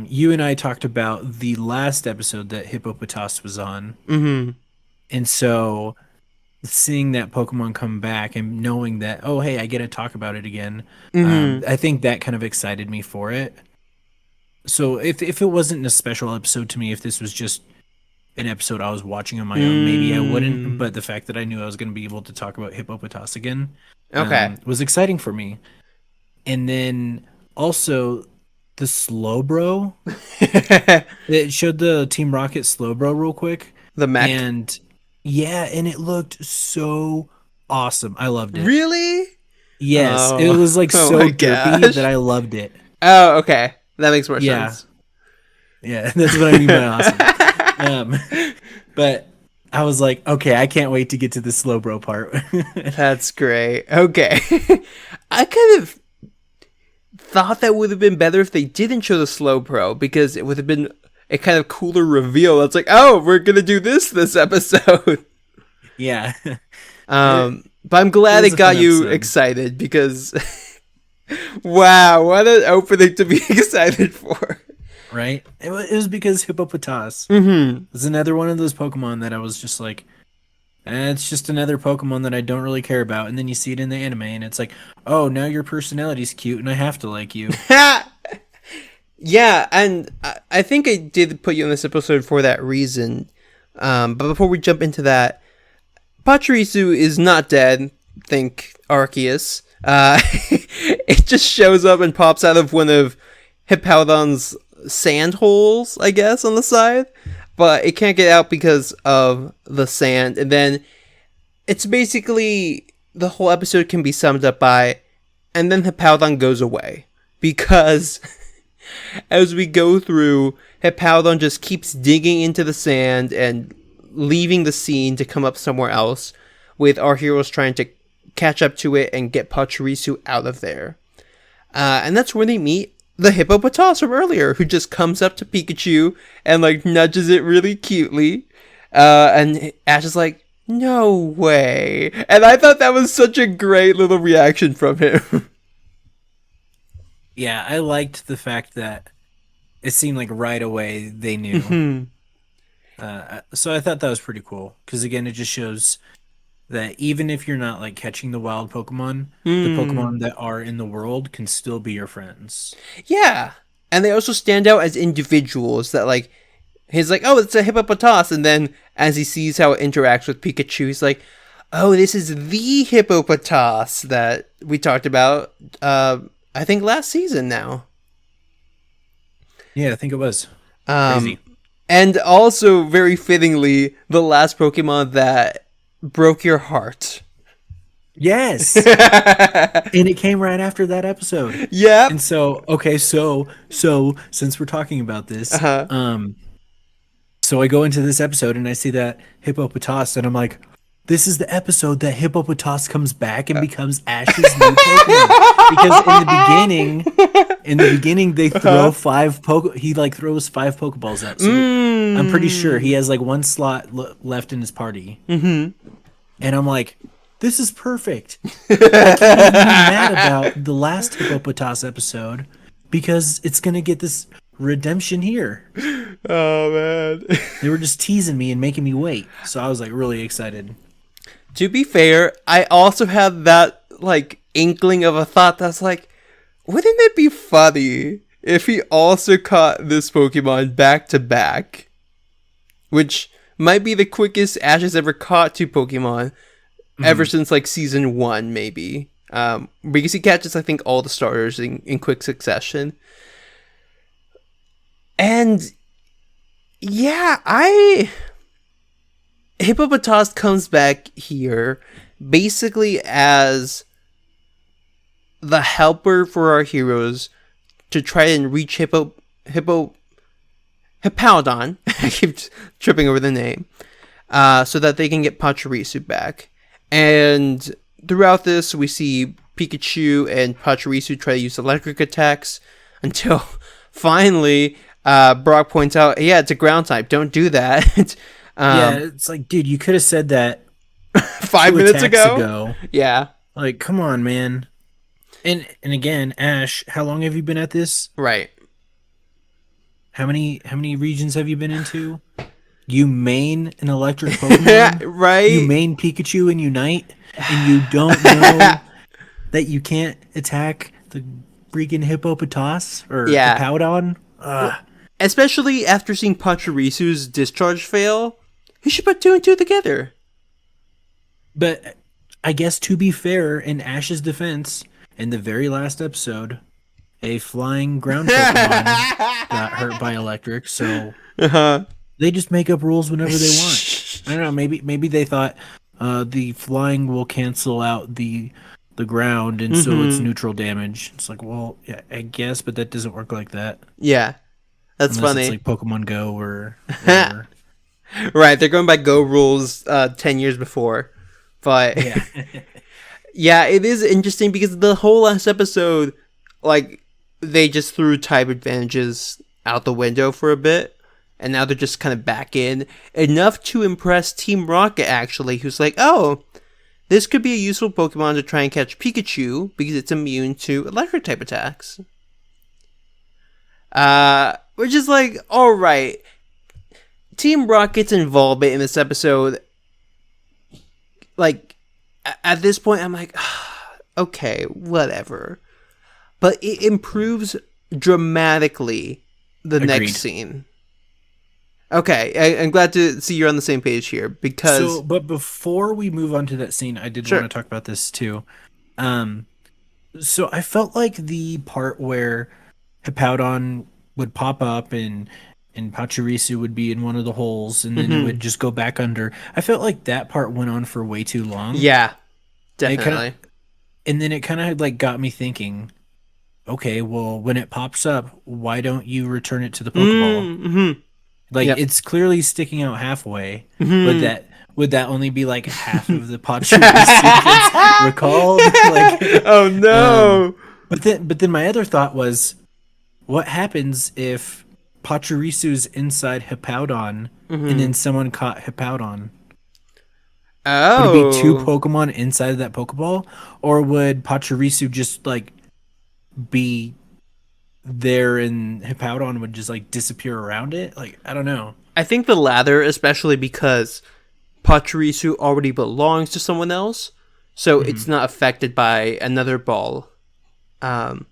you and I talked about the last episode that Hippopotas was on. Mm-hmm. And so seeing that Pokemon come back and knowing that, oh, hey, I get to talk about it again, I think that kind of excited me for it. So if it wasn't a special episode to me, if this was just an episode I was watching on my own, maybe I wouldn't. But the fact that I knew I was going to be able to talk about Hippopotas again was exciting for me. And then also the Slowbro. It showed the Team Rocket Slowbro real quick. The mech. And yeah, and it looked so awesome. I loved it. Really? Yes. It was like so derpy that I loved it. Oh, okay. That makes more sense. Yeah, that's what I mean by awesome. But I was like, okay, I can't wait to get to the Slowbro part. That's great. Okay. I kind of thought that would have been better if they didn't show the Slowbro, because it would have been a kind of cooler reveal. It's like, oh, we're going to do this episode. Yeah. But I'm glad it got you excited, because wow, what an opening to be excited for. Right? It was because Hippopotas was another one of those Pokemon that I was just like, it's just another Pokemon that I don't really care about. And then you see it in the anime and it's like, oh, now your personality's cute and I have to like you. Yeah, and I think I did put you in this episode for that reason. But before we jump into that, Pachirisu is not dead. Think Arceus. It just shows up and pops out of one of Hippowdon's sand holes, I guess, on the side. But it can't get out because of the sand. And then it's basically the whole episode can be summed up by, and then Hippowdon goes away. Because as we go through, Hippowdon just keeps digging into the sand and leaving the scene to come up somewhere else, with our heroes trying to catch up to it and get Pachirisu out of there. And that's where they meet the Hippopotas from earlier, who just comes up to Pikachu and like nudges it really cutely. And Ash is like, no way. And I thought that was such a great little reaction from him. Yeah, I liked the fact that it seemed like right away they knew. So I thought that was pretty cool. Because again, it just shows that even if you're not like catching the wild Pokemon, the Pokemon that are in the world can still be your friends. Yeah. And they also stand out as individuals that like, he's like, oh, it's a Hippopotas. And then as he sees how it interacts with Pikachu, he's like, oh, this is the Hippopotas that we talked about, I think last season now. Yeah, I think it was. Crazy. And also, very fittingly, the last Pokemon that broke your heart. Yes. And it came right after that episode. Yeah. And so, okay, so since we're talking about this, so I go into this episode and I see that Hippopotas and I'm like, this is the episode that Hippopotas comes back and becomes Ash's new Pokemon. Because in the beginning they throw he like throws 5 Pokeballs at. So I'm pretty sure he has like 1 slot left in his party. And I'm like, this is perfect. I can't even be mad about the last Hippopotas episode because it's gonna get this redemption here. Oh man. They were just teasing me and making me wait. So I was like really excited. To be fair, I also had that like inkling of a thought that's like, wouldn't it be funny if he also caught this Pokemon back to back? Which might be the quickest Ash has ever caught 2 Pokemon ever since like season 1, maybe. Because he catches, I think, all the starters in quick succession. And yeah, Hippopotas comes back here basically as the helper for our heroes to try and reach Hippowdon. I keep tripping over the name. So that they can get Pachirisu back. And throughout this, we see Pikachu and Pachirisu try to use electric attacks until finally Brock points out, yeah, it's a ground type. Don't do that. Yeah, it's like, dude, you could have said that 5 minutes ago. Yeah. Like, come on, man. And again, Ash, how long have you been at this? Right. How many regions have you been into? You main an electric Pokemon, right? You main Pikachu and Unite, and you don't know that you can't attack the freaking Hippopotas or Hippowdon? Especially after seeing Pachirisu's discharge fail, you should put 2 and 2 together. But I guess to be fair, in Ash's defense, in the very last episode, a flying ground Pokemon got hurt by electric, so they just make up rules whenever they want. I don't know, maybe they thought the flying will cancel out the ground, and so it's neutral damage. It's like, well, yeah, I guess, but that doesn't work like that. Yeah, that's unless funny. It's like Pokemon Go or whatever. Right, they're going by Go rules 10 years before. But yeah. Yeah, it is interesting because the whole last episode, like, they just threw type advantages out the window for a bit. And now they're just kind of back in. Enough to impress Team Rocket, actually, who's like, oh, this could be a useful Pokemon to try and catch Pikachu because it's immune to electric type attacks. Which is like, alright. Team Rocket's involvement in this episode, like, at this point, I'm like, okay, whatever. But it improves dramatically the Agreed. next scene. Okay, I'm glad to see you're on the same page here because. But before we move on to that scene, I did Sure. want to talk about this too. Um, so I felt like the part where Hippowdon would pop up and Pachirisu would be in one of the holes and then it Hmm. would just go back under. I felt like that part went on for way too long. Yeah, And it kind of definitely. and then it kind of like got me thinking, okay, well, when it pops up, why don't you return it to the Pokeball? Mm-hmm. Like Yep. it's clearly sticking out halfway. Would Hmm. that only be like half of the Pachirisu gets recalled? Like Oh um no. but then my other thought was what happens if Pachirisu's inside Hippowdon and Hmm. then someone caught Hippowdon? Would it be two Oh. Pokemon inside of that Pokeball? Or would Pachirisu just like be there and Hippowdon would just like disappear around it? Like, I don't know. I think the latter, especially because Pachirisu already belongs to someone else, so Hmm. it's not affected by another ball. Um,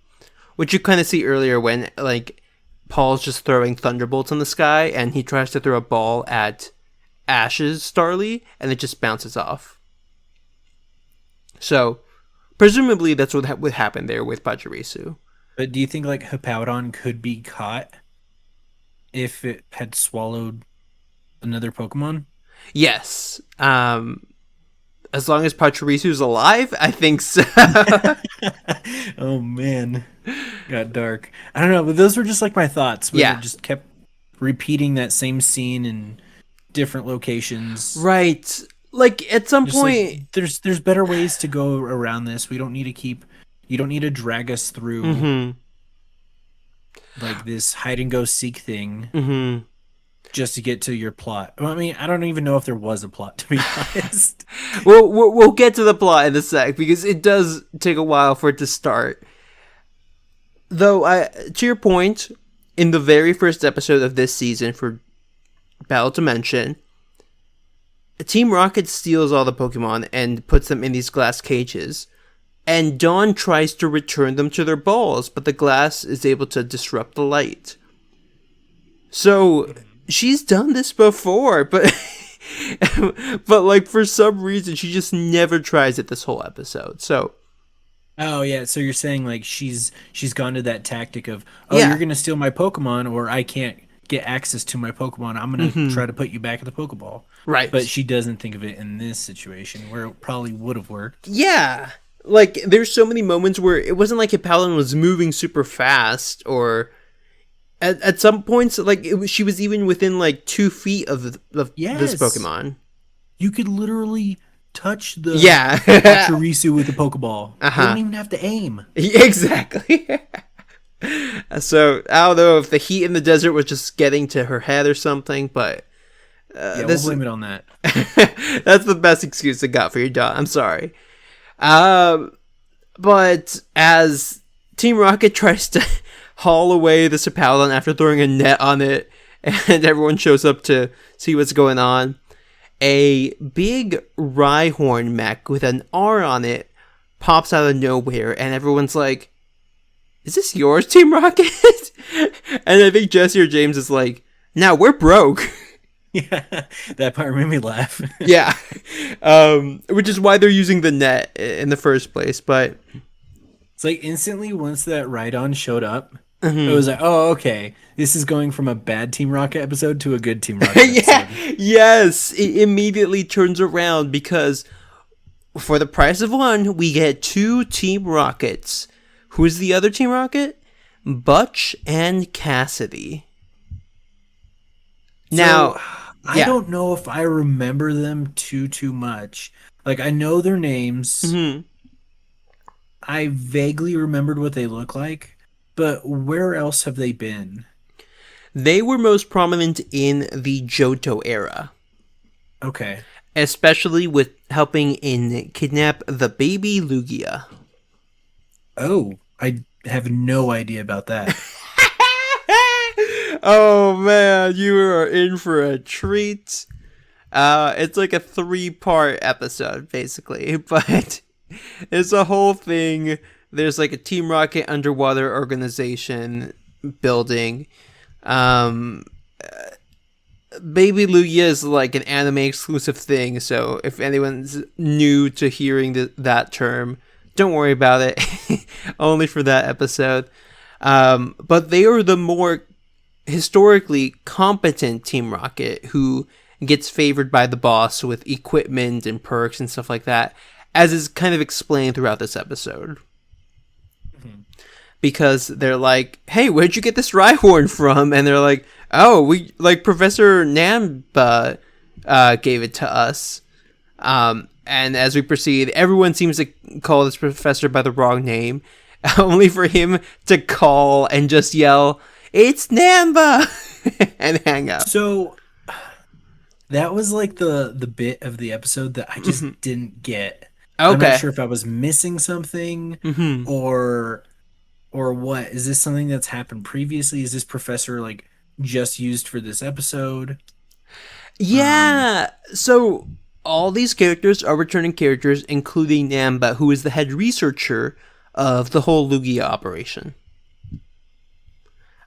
which you kind of see earlier when like Paul's just throwing thunderbolts in the sky, and he tries to throw a ball at Ash's Starly, and it just bounces off. So presumably that's what would happen there with Pachirisu. But do you think like Hippowdon could be caught if it had swallowed another Pokemon? Yes. As long as Pachirisu's alive, I think so. Oh man, got dark. I don't know, but those were just like my thoughts when it Yeah. just kept repeating that same scene in different locations. Right. Like at some Just like point. there's better ways to go around this. We don't need to keep you don't need to drag us through Mm-hmm. like this hide and go seek thing Mm-hmm. just to get to your plot. Well, I mean, I don't even know if there was a plot to be honest. We'll get to the plot in a sec because it does take a while for it to start. Though, to your point, in the very first episode of this season for Battle Dimension, Team Rocket steals all the Pokemon and puts them in these glass cages. And Dawn tries to return them to their balls, but the glass is able to disrupt the light. So she's done this before, but but like for some reason she just never tries it this whole episode. So Oh yeah, so you're saying like she's gone to that tactic of, oh, you're yeah, gonna steal my Pokemon or I can't get access to my Pokemon. I'm gonna hmm try to put you back in the Pokeball. But right, she doesn't think of it in this situation where it probably would have worked. yeah. Like there's so many moments where it wasn't like Hippowdon was moving super fast, or at some points like she was even within like 2 feet of this Yes. Pokemon. You could literally touch the Yeah. Pachirisu with the Pokeball. Uh You don't huh. even have to aim. Exactly. So I don't know if the heat in the desert was just getting to her head or something, but Yeah, we'll this blame it on that. that's the best excuse I got for your dog. I'm sorry. Um, but as Team Rocket tries to haul away the Hippowdon after throwing a net on it, and everyone shows up to see what's going on, a big Rhyhorn mech with an R on it pops out of nowhere, and everyone's like, "Is this yours, Team Rocket?" And I think Jesse or James is like, "Now we're broke." Yeah, that part made me laugh. Yeah, which is why they're using the net in the first place. But It's like instantly once that Rhydon showed up, it mhm. was like, oh, okay, this is going from a bad Team Rocket episode to a good Team Rocket Yeah, episode. yes, it immediately turns around because for the price of one, we get two Team Rockets. Who's the other Team Rocket? Butch and Cassidy. So Now, I yeah. don't know if I remember them too much. Like I know their names. Mhm. I vaguely remembered what they look like, but where else have they been? They were most prominent in the Johto era, Okay. especially with helping in kidnap the baby Lugia. Oh, I have no idea about that. Oh man, you are in for a treat. It's like a 3-part episode basically, but it's a whole thing. There's like a Team Rocket underwater organization building. Um, Baby Lugia is like an anime exclusive thing, so if anyone's new to hearing that term, don't worry about it. Only for that episode. But they are the more historically competent Team Rocket who gets favored by the boss with equipment and perks and stuff like that, as is kind of explained throughout this episode. Mm-hmm. Because they're like, hey, where'd you get this Rhyhorn from? And they're like, oh, we like Professor Namba gave it to us. And as we proceed, everyone seems to call this professor by the wrong name, only for him to call and just yell, it's Namba! and hang up. So that was like the bit of the episode that I just didn't get. Okay. I'm not sure if I was missing something or what. Is this something that's happened previously? Is this professor like just used for this episode? Yeah. So all these characters are returning characters, including Namba, who is the head researcher of the whole Lugia operation.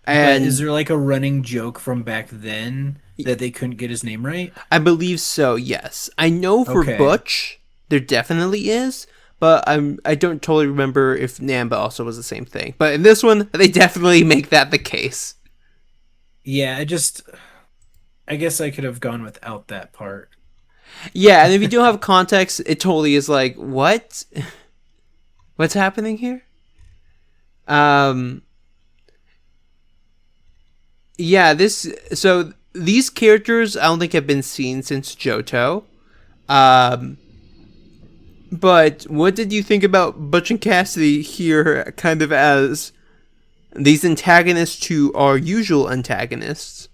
And is there like a running joke from back then that they couldn't get his name right? I believe so, yes. I know for Butch, there definitely is, but I don't totally remember if Namba also was the same thing. But in this one, they definitely make that the case. Yeah, I guess I could have gone without that part. Yeah, and if you don't have context, it totally is like, what? What's happening here? Yeah, so these characters I don't think have been seen since Johto. But what did you think about Butch and Cassidy here, kind of as these antagonists to our usual antagonists?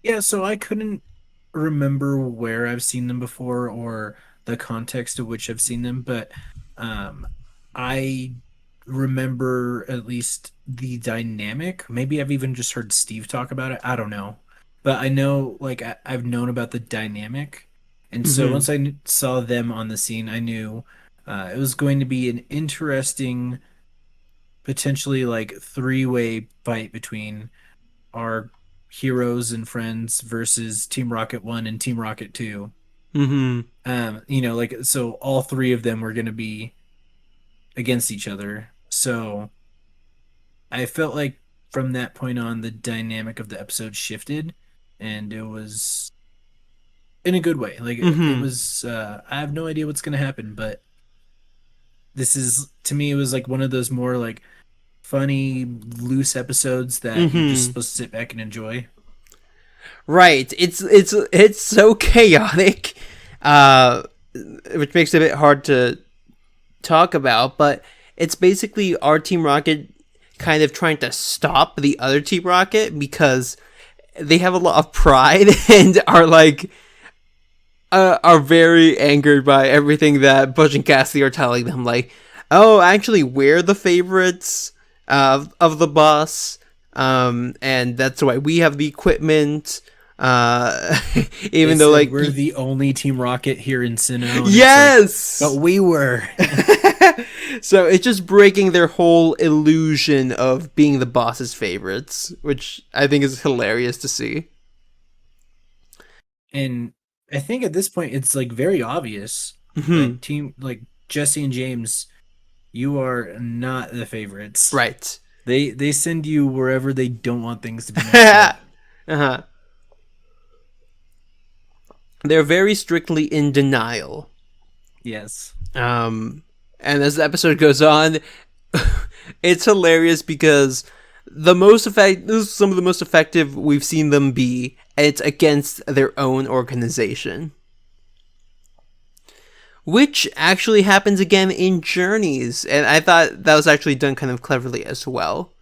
Yeah, so I couldn't remember where I've seen them before or the context of which I've seen them, but I remember at least the dynamic. Maybe I've even just heard Steve talk about it. I don't know. But I know, like, I've known about the dynamic. And so once I saw them on the scene, I knew it was going to be an interesting, potentially, like, three-way fight between our heroes and friends versus Team Rocket 1 and Team Rocket 2. Like, so all three of them were going to be against each other. So I felt like from that point on, the dynamic of the episode shifted, and it was in a good way. Like it was, I have no idea what's going to happen, but this is, to me, it was like one of those more like funny, loose episodes that you're just supposed to sit back and enjoy. Right. It's so chaotic, which makes it a bit hard to talk about, but it's basically our Team Rocket kind of trying to stop the other Team Rocket because they have a lot of pride and are like are very angered by everything that Butch and Cassidy are telling them, like, oh, actually we're the favorites of the boss, and that's why we have the equipment. Even though like we're the only Team Rocket here in Sinnoh. Yes, like, but we were. So it's just breaking their whole illusion of being the boss's favorites, which I think is hilarious to see. And I think at this point it's like very obvious. Like team, like Jesse and James, you are not the favorites. Right. They send you wherever they don't want things to be messed up. They're very strictly in denial. Yes. And as the episode goes on, it's hilarious because this is some of the most effective we've seen them be, and it's against their own organization. Which actually happens again in Journeys, and I thought that was actually done kind of cleverly as well.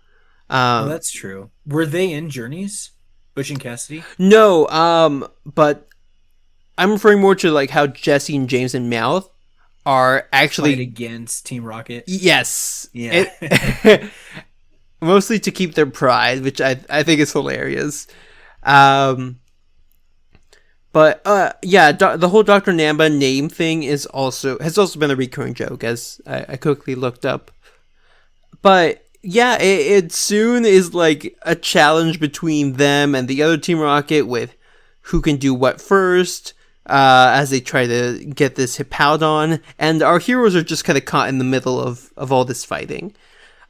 That's true. Were they in Journeys? Butch and Cassidy? No, but I'm referring more to like how Jesse and James and Mouth are actually fight against Team Rocket. Yes. Yeah. Mostly to keep their pride, which I think is hilarious. But the whole Dr. Namba name thing has also been a recurring joke, as I quickly looked up. But yeah, it soon is like a challenge between them and the other Team Rocket with who can do what first, as they try to get this Hippowdon, and our heroes are just kind of caught in the middle of all this fighting.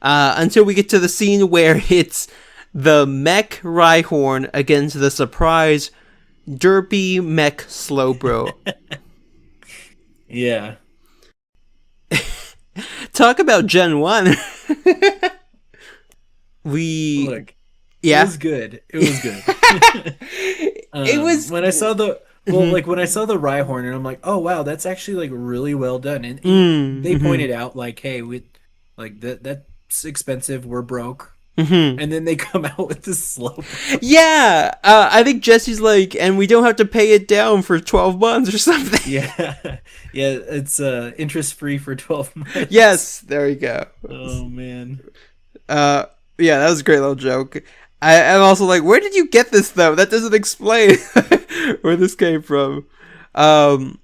Until we get to the scene where it's the mech Rhyhorn against the surprise derpy mech Slowbro. Yeah. Talk about Gen 1. we Look, yeah. it was good. It was good. It was when I saw the Mhm. like when I saw the Rhyhorn, and I'm like, oh wow, that's actually like really well done. And they Mhm. pointed out like, hey, we like that's expensive. We're broke. Mhm. And then they come out with this slow. Yeah, I think Jesse's like, and we don't have to pay it down for 12 months or something. Yeah, yeah, it's interest free for 12 months. Yes, there we go. Oh man. Uh, yeah, that was a great little joke. I'm also like, where did you get this though? That doesn't explain where this came from. Um,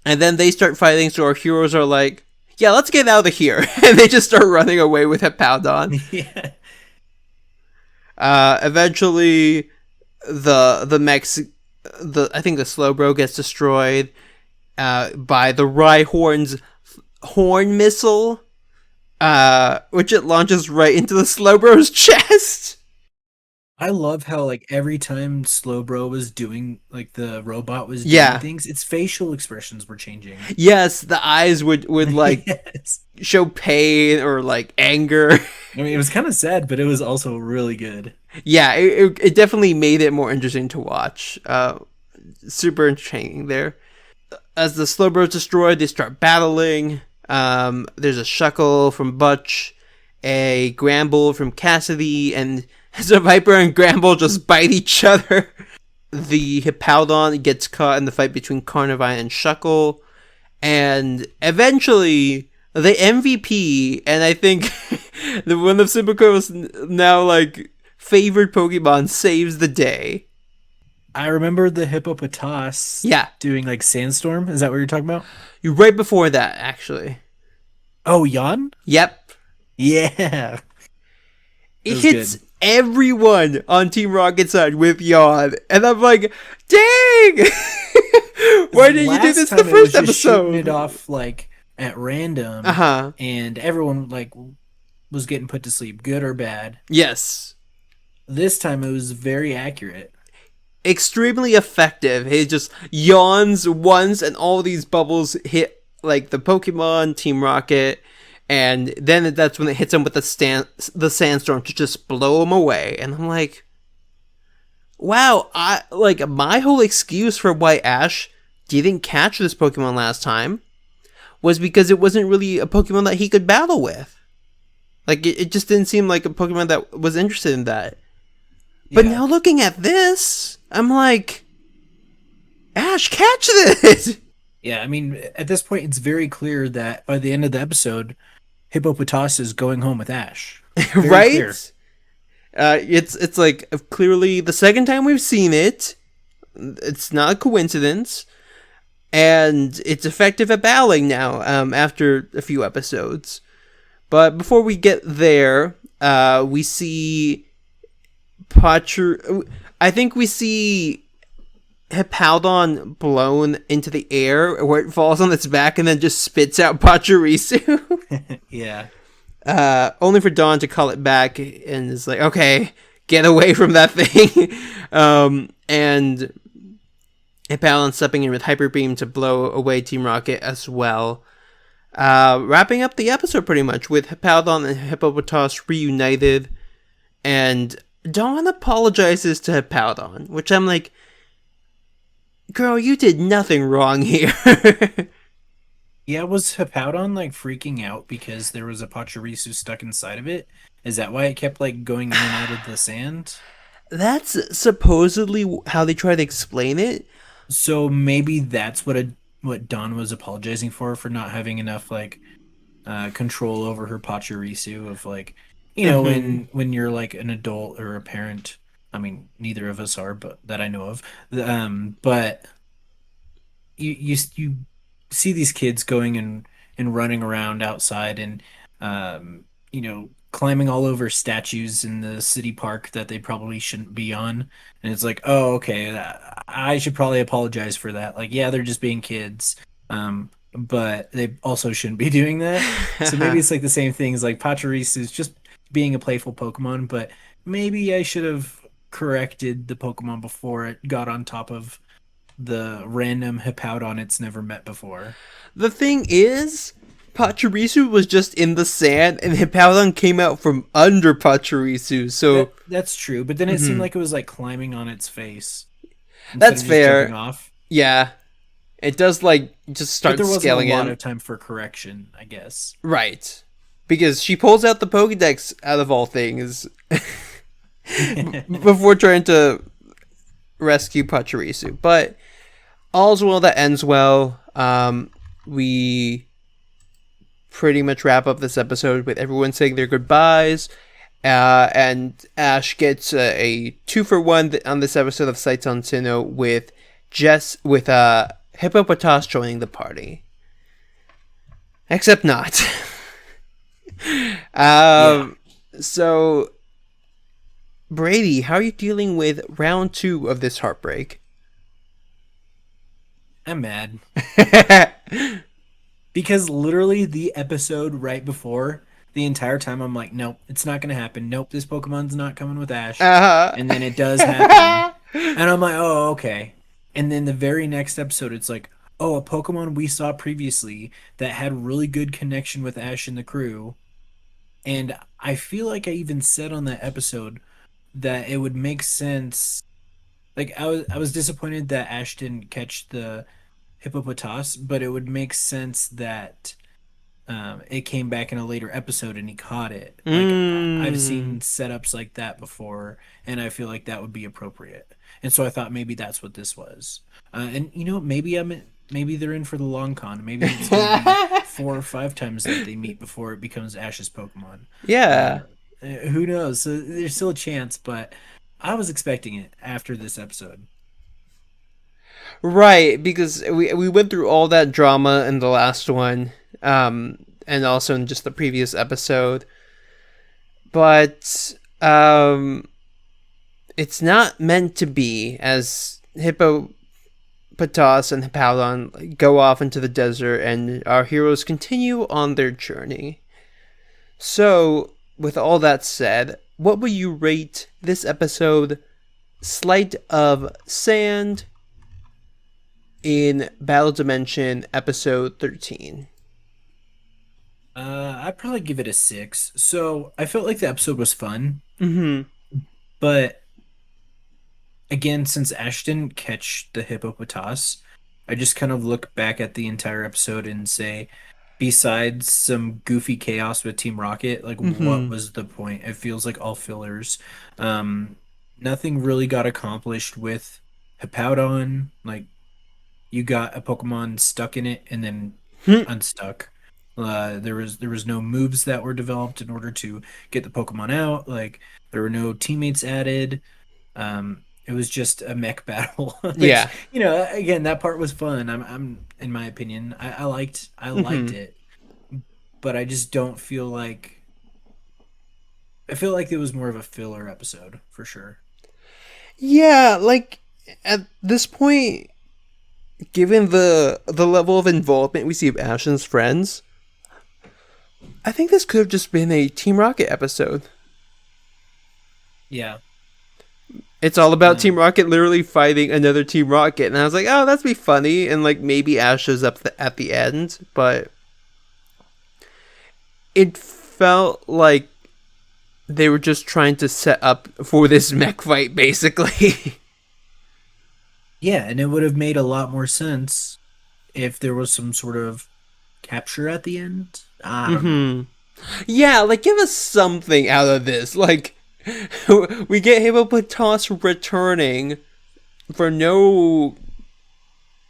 and then they start fighting, so our heroes are like, yeah, let's get out of here. And they just start running away with Hippowdon. Yeah. Eventually, the mechs, I think the Slowbro gets destroyed by the Rhyhorn's horn missile, which it launches right into the Slowbro's chest. I love how like every time Slowbro was doing like the robot was doing Yeah. things, its facial expressions were changing. Yes, the eyes would like Yes. show pain or like anger. I mean, it was kind of sad, but it was also really good. Yeah, it definitely made it more interesting to watch. Super entertaining there. As the Slowbro is destroyed, they start battling. There's a Shuckle from Butch, a Gramble from Cassidy, and so Viper and Gramble just bite each other. The Hippowdon gets caught in the fight between Carnivine and Shuckle, and eventually the MVP, and I think the one of Simbaco's now like favored Pokemon, saves the day. I remember the Hippopotas Yeah, doing like Sandstorm. Is that what you're talking about? you're right before that actually. Oh, Yon? Yep, Yeah. It it was hits good. everyone on Team Rocket side with Yawn, and I'm like, dang! Why didn't you do this the Time it was first just shooting it episode? off like at random, Uh-huh. and everyone like was getting put to sleep, good or bad. Yes. This time it was very accurate. Extremely effective. He just yawns once and all these bubbles hit like the Pokemon, Team Rocket, and then that's when it hits him with the sandstorm to just blow him away. And I'm like, wow, I like my whole excuse for why Ash didn't catch this Pokemon last time was because it wasn't really a Pokemon that he could battle with. Like it just didn't seem like a Pokemon that was interested in that. But Yeah. now looking at this, I'm like, Ash, catch this! Yeah, I mean, at this point, it's very clear that by the end of the episode, Hippopotas is going home with Ash. Very Right? clear. It's like clearly the second time we've seen it. It's not a coincidence, and it's effective at battling now. After a few episodes, but before we get there, we see I think we see Hippowdon blown into the air where it falls on its back and then just spits out Pachirisu. Yeah. Only for Dawn to call it back and is like, okay, get away from that thing. And Hippowdon stepping in with Hyper Beam to blow away Team Rocket as well. Wrapping up the episode pretty much with Hippowdon and Hippopotas reunited, and Dawn apologizes to Hippowdon, which I'm like, girl, you did nothing wrong here. Yeah, was Hippowdon like freaking out because there was a Pachirisu stuck inside of it? Is that why it kept like going in and out of the sand? That's supposedly how they try to explain it. So maybe that's what Dawn was apologizing for not having enough like control over her Pachirisu of like, you know, when you're like an adult or a parent. I mean, neither of us are, but that I know of. But you see these kids going and running around outside, and you know, climbing all over statues in the city park that they probably shouldn't be on. And it's like, oh, okay, I should probably apologize for that. Like, yeah, they're just being kids, but they also shouldn't be doing that. So maybe it's like the same thing as like Pachirisu is just being a playful Pokemon, but maybe I should have corrected the Pokemon before it got on top of the random Hippowdon it's never met before. The thing is, Pachirisu was just in the sand, and Hippowdon came out from under Pachirisu. So That's true, but then it seemed like it was like climbing on its face instead that's of just jumping fair. off. Yeah, it does like just But start there wasn't scaling a lot in. of time for correction, I guess. Right. Because she pulls out the Pokedex out of all things before trying to rescue Pachirisu. But all's well that ends well. We pretty much wrap up this episode with everyone saying their goodbyes. And Ash gets a 2-for-1 on this episode of Sights on Sinnoh with Hippopotas joining the party. Except not. Yeah, So, Brady, how are you dealing with round 2 of this heartbreak? I'm mad because literally the episode right before, the entire time I'm like, nope, it's not gonna happen. Nope, this Pokemon's not coming with Ash. uh And then it does happen, and I'm like, oh, okay. And then the very next episode, it's like, oh, a Pokemon we saw previously that had really good connection with Ash and the crew. And I feel like I even said on that episode that it would make sense. Like I was disappointed that Ash didn't catch the hippopotas, but it would make sense that it came back in a later episode and he caught it. Like I've mm, seen setups like that before, and I feel like that would be appropriate. And so I thought maybe that's what this was. And maybe they're in for the long con. Maybe it's going to be 4 or 5 times that they meet before it becomes Ash's Pokemon. yeah. Who knows? So there's still a chance, but I was expecting it after this episode. Right, because we went through all that drama in the last one, and also in just the previous episode. But it's not meant to be, as Hippopotas and Hippowdon go off into the desert and our heroes continue on their journey. So, with all that said, what would you rate this episode, Sleight of Sand, in Battle Dimension episode 13? I'd probably give it a 6. So I felt like the episode was fun, Mm-hmm. but again, since Ash didn't catch the hippopotas, I just kind of look back at the entire episode and say, besides some goofy chaos with Team Rocket, like what Mm-hmm. was the point? It feels like all fillers. Um, Nothing really got accomplished with Hippowdon. Like you got a Pokemon stuck in it and then unstuck. There was no moves that were developed in order to get the Pokemon out. Like there were no teammates added. It was just a mech battle, which Yeah. again, that part was fun. I'm in my opinion, I liked Mm-hmm. it, but I just don't feel like I feel like it was more of a filler episode for sure. Yeah, like at this point, given the level of involvement we see of Ashton's friends, I think this could have just been a Team Rocket episode. Yeah. It's all about Team Um, Rocket literally fighting another Team Rocket, and I was like, oh, that'd be funny, and like maybe Ash shows up at the end, but it felt like they were just trying to set up for this mech fight, basically. yeah, and it would have made a lot more sense if there was some sort of capture at the end. I don't know. hmm Yeah, like give us something out of this. Like we get Hippopotas returning for no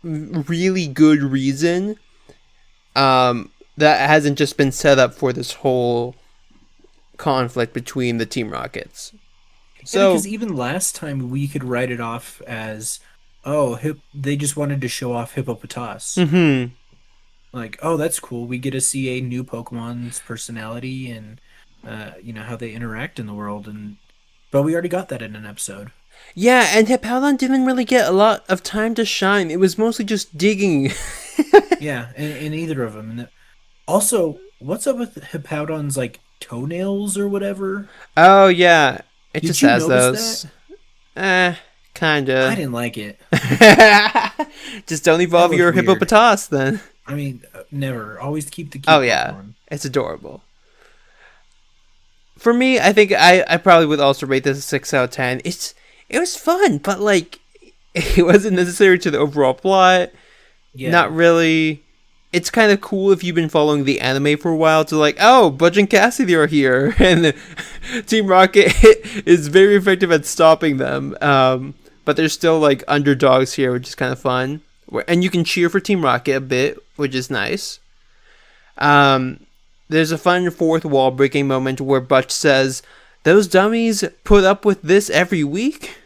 really good reason. That hasn't just been set up for this whole conflict between the Team Rockets. Yeah, So, because even last time we could write it off as, oh, they just wanted to show off Hippopotas. hmm Like, oh, that's cool. We get to see a new Pokemon's personality, and how they interact in the world, and but we already got that in an episode. Yeah, and Hippowdon didn't really get a lot of time to shine. It was mostly just digging. Yeah, in either of them. And also, what's up with Hippowdon's like toenails or whatever? Oh yeah, it Did just you has notice that? those. I Kinda. didn't like it. Just don't That evolve looked your weird. hippopotas then. I mean, never. Always keep the Oh cute yeah, Pokemon. it's adorable. For me, I think I probably would also rate this a 6 out of 10. It was fun, but like it wasn't necessary to the overall plot. Not Yeah. really. It's kind of cool if you've been following the anime for a while to like, oh, Butch and Cassidy are here, and Team Rocket is very effective at stopping them. But they're still like underdogs here, which is kind of fun. And you can cheer for Team Rocket a bit, which is nice. Um, there's a fun fourth wall breaking moment where Butch says, "Those dummies put up with this every week,"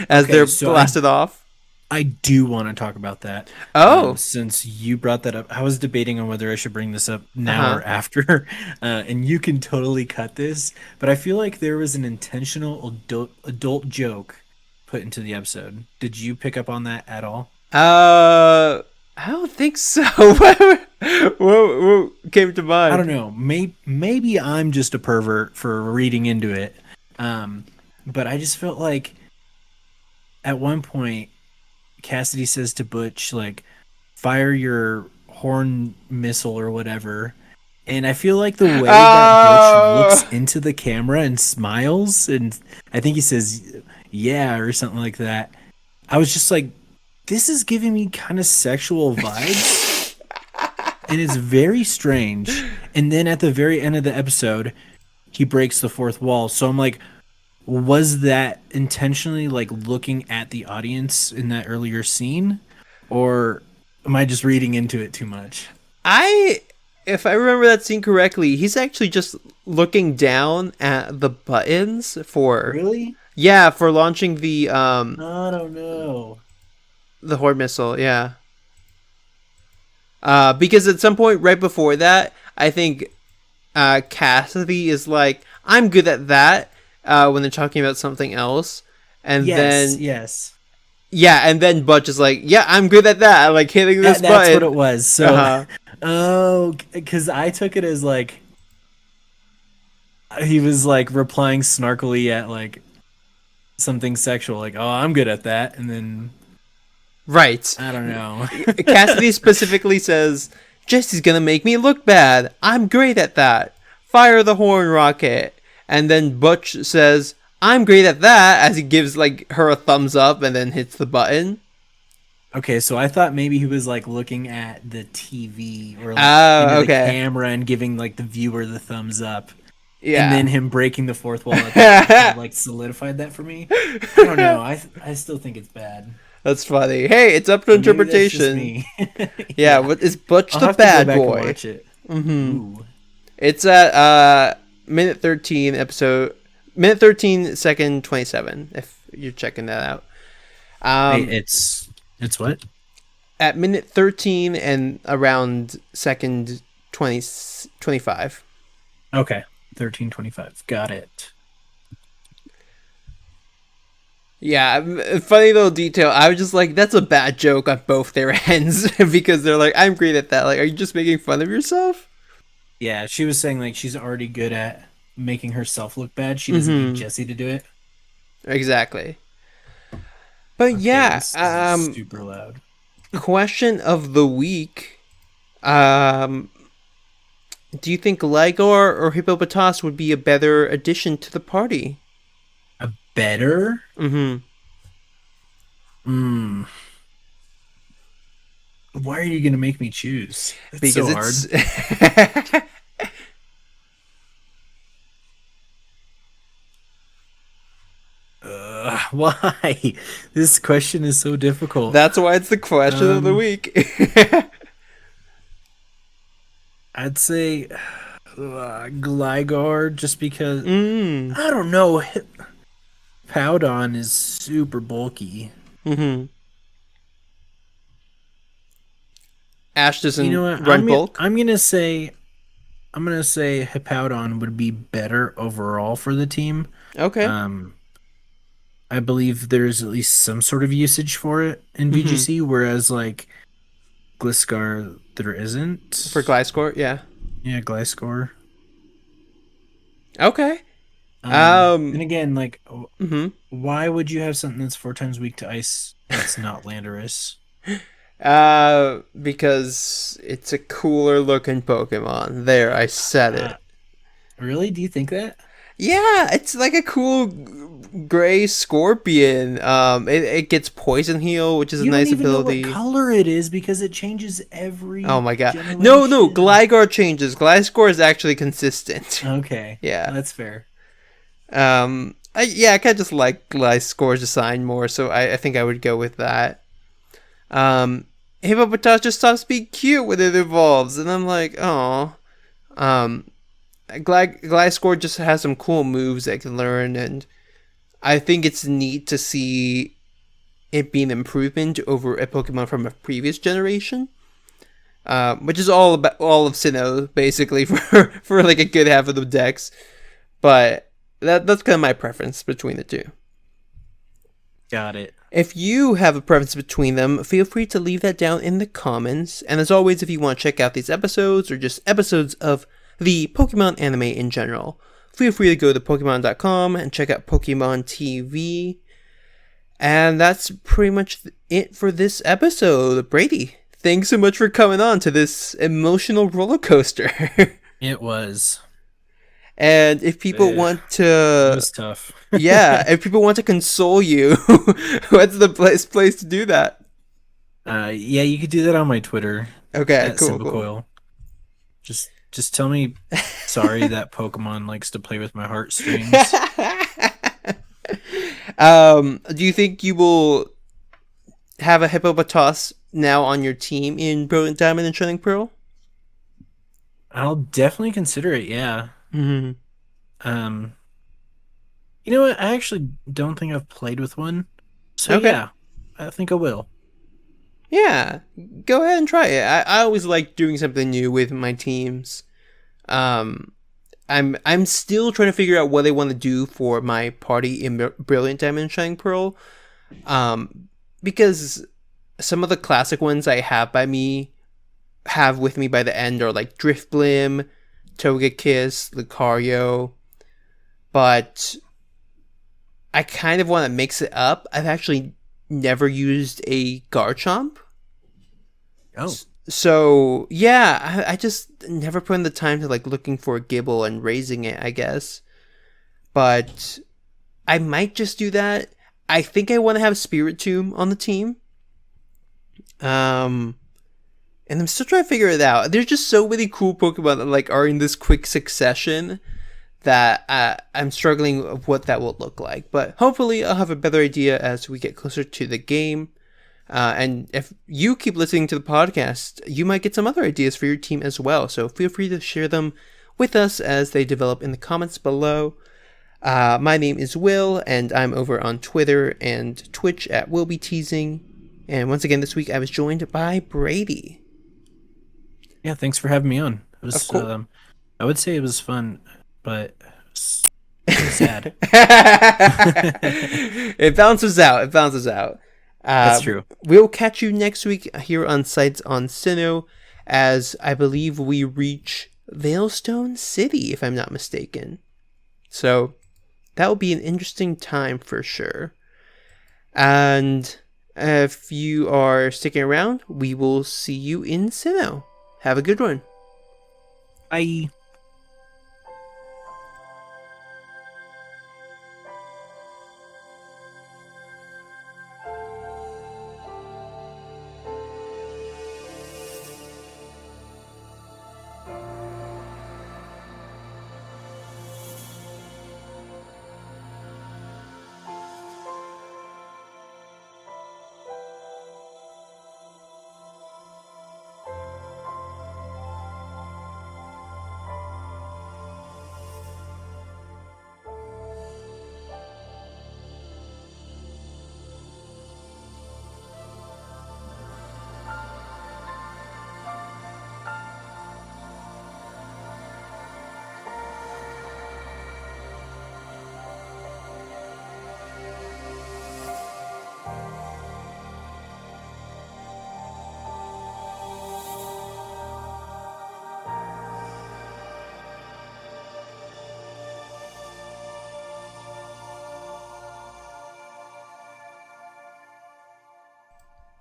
as Okay, they're so I blasted off. I do want to talk about that. Oh, Since you brought that up, I was debating on whether I should bring this up uh now huh. or after. And you can totally cut this, but I feel like there was an intentional adult joke put into the episode. Did you pick up on that at all? I don't think so. What came to I don't mind? know. Maybe I'm just a pervert for reading into it. Um, but I just felt like at one point Cassidy says to Butch, like, fire your horn missile or whatever. And I feel like the way that Butch looks Oh, into the camera and smiles, and I think he says, yeah, or something like that. I was just like, this is giving me kind of sexual vibes. And it's very strange. And then at the very end of the episode, he breaks the fourth wall. So I'm like, was that intentionally like looking at the audience in that earlier scene, or am I just reading into it too much? I if I remember that scene correctly, he's actually just looking down at the buttons for Really? yeah for launching I don't know. the horde missile. Yeah, because at some point right before that, I think Cassidy is like, "I'm good at that," when they're talking about something else, and Yes, then yes. yeah, and then Butch is like, "Yeah, I'm good at that. I like hitting this That's what button." it was. Uh So, huh. oh, because I took it as like he was like replying snarkily at like something sexual, like, "Oh, I'm good at that," and then Right. I don't know. Cassidy specifically says, "Jesse's gonna make me look bad. I'm great at that. Fire the horn rocket." And then Butch says, "I'm great at that," as he gives like her a thumbs up and then hits the button. Okay, so I thought maybe he was like looking at the TV or like into Oh, the okay. camera and giving like the viewer the thumbs up. And then Yeah. him breaking the fourth wall at the end kind of like solidified that for me. I don't know. I still think it's bad. That's funny. Hey, it's up to But maybe that's just interpretation. me. Yeah, Yeah. what is Butch I'll the have to go bad back and boy? watch it. Mm-hmm. Ooh. It's at minute 13 episode minute 13 second 27 if you're checking that out. Wait, Um it's what? at minute 13 and around second 20 25. Okay. 13:25. Got it. Yeah, funny little detail. I was just like, that's a bad joke on both their ends because they're like, I'm great at that. Like, are you just making fun of yourself? Yeah, she was saying like she's already good at making herself look bad. She doesn't need Mm-hmm. Jesse to do it. Exactly. But Okay, yeah, this is super loud. question of the week. Um, do you think Ligor or Hippopotas would be a better addition to the party? A better? Mm-hmm. Hmm. Why are you gonna make me choose? It's Because so hard. it's Why? This question is so difficult. that's why it's the question of the Um, week. I'd say Gligar, just because mm. I don't know. Powdon is super bulky. Mm-hmm. Ash You doesn't know what? run bulk. I'm gonna say I'm gonna say Hippowdon would be better overall for the team. Okay. Um, I believe there's at least some sort of usage for it in Mm-hmm. VGC, whereas like Gliscor there For isn't. Gliscor, yeah. Yeah, Gliscor. Okay. And Um. again, like, Mm-hmm. why would you have something that's 4 times weak to ice that's not Landorus? Because it's a cooler looking Pokemon. There, I said Uh, it. really? Do you think that? Yeah, it's like a cool gray scorpion. It gets poison heal, which is a You don't nice even know what ability. color it is because it changes Oh every my god. No, generation. Gligar changes. Gliscor is actually consistent. Okay, Yeah. that's fair. I kind of just like Gliscor's design more, so I think I would go with that. Um, Hippopotas just stops being cute when it evolves, and I'm like, oh. Um, Gliscor just has some cool moves that I can learn, and I think it's neat to see it be an improvement over a Pokemon from a previous generation. Which is all of Sinnoh basically for like a good half of the decks, but that's kind of my preference between the two. Got it. If you have a preference between them, feel free to leave that down in the comments. And as always, if you want to check out these episodes or just episodes of the Pokemon anime in general, feel free to go to Pokemon.com and check out Pokemon TV. And that's pretty much it for this episode. Brady, thanks so much for coming on to this emotional roller coaster. It was. And if people Ugh, want it to, was tough. yeah, if people want to console you, what's the place to do that? Yeah, you could do that on my Twitter Okay, at cool. Simbacoil. Just tell me sorry that Pokemon likes to play with my heartstrings. Do you think you will have a Hippopotas now on your team in Brilliant Diamond and Shining Pearl? I'll definitely consider it, yeah. Mm-hmm. Um, you know what? I actually don't think I've played with one. So Okay. yeah, I think I will. Yeah, go ahead and try it. I always like doing something new with my teams. Um, I'm still trying to figure out what I want to do for my party in Brilliant Diamond and Shining Pearl. Because some of the classic ones I have with me by the end are like Driftblim, Togekiss, Lucario, but I kind of want to mix it up. I've actually never used a Garchomp. Oh, So yeah, I just never put in the time to like looking for a Gibble and raising it, I guess. But I might just do that. I think I want to have Spirit Tomb on the team. Um, and I'm still trying to figure it out. There's just so many cool Pokemon that like are in this quick succession that I'm struggling with what that will look like. But hopefully, I'll have a better idea as we get closer to the game. And if you keep listening to the podcast, you might get some other ideas for your team as well. So feel free to share them with us as they develop in the comments below. My name is Will, and I'm over on Twitter and Twitch at Will Be Teasing. And once again, this week I was joined by Brady. yeah. Thanks for having me on. It Of was, course. I would say it was fun, but kind of sad. It balances out. It balances out. That's true. We'll catch you next week here on Sights on Sinnoh, as I believe we reach Veilstone City, if I'm not mistaken. So that will be an interesting time for sure. And if you are sticking around, we will see you in Sinnoh. Have a good one. Bye.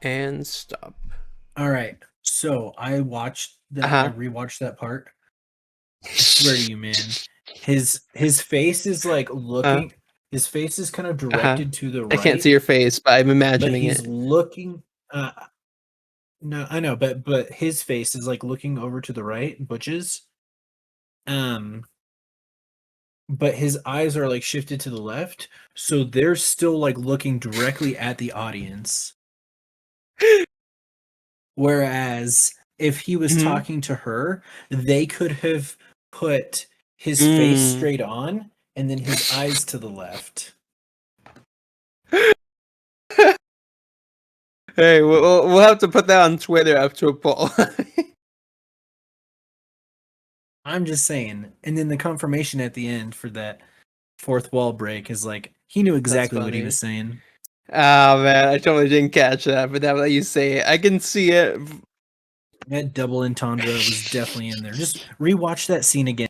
And stop. All right. So I watched that. I rewatched that part. I swear to you, man. His face is like looking. His face is kind of directed to the right. I can't see your face, but I'm imagining but he's it. looking. No, I know, but his face is like looking over to the right, Butch's. But his eyes are like shifted to the left, so they're still like looking directly at the audience. Whereas if he was talking to her, they could have put his face straight on and then his eyes to the left. Hey, we'll have to put that on Twitter after a poll. I'm just saying. And then the confirmation at the end for that fourth wall break is like he knew exactly what he was saying. Oh man, I totally didn't catch that, but now that you say it, I can see it. That double entendre was definitely in there. Just rewatch that scene again.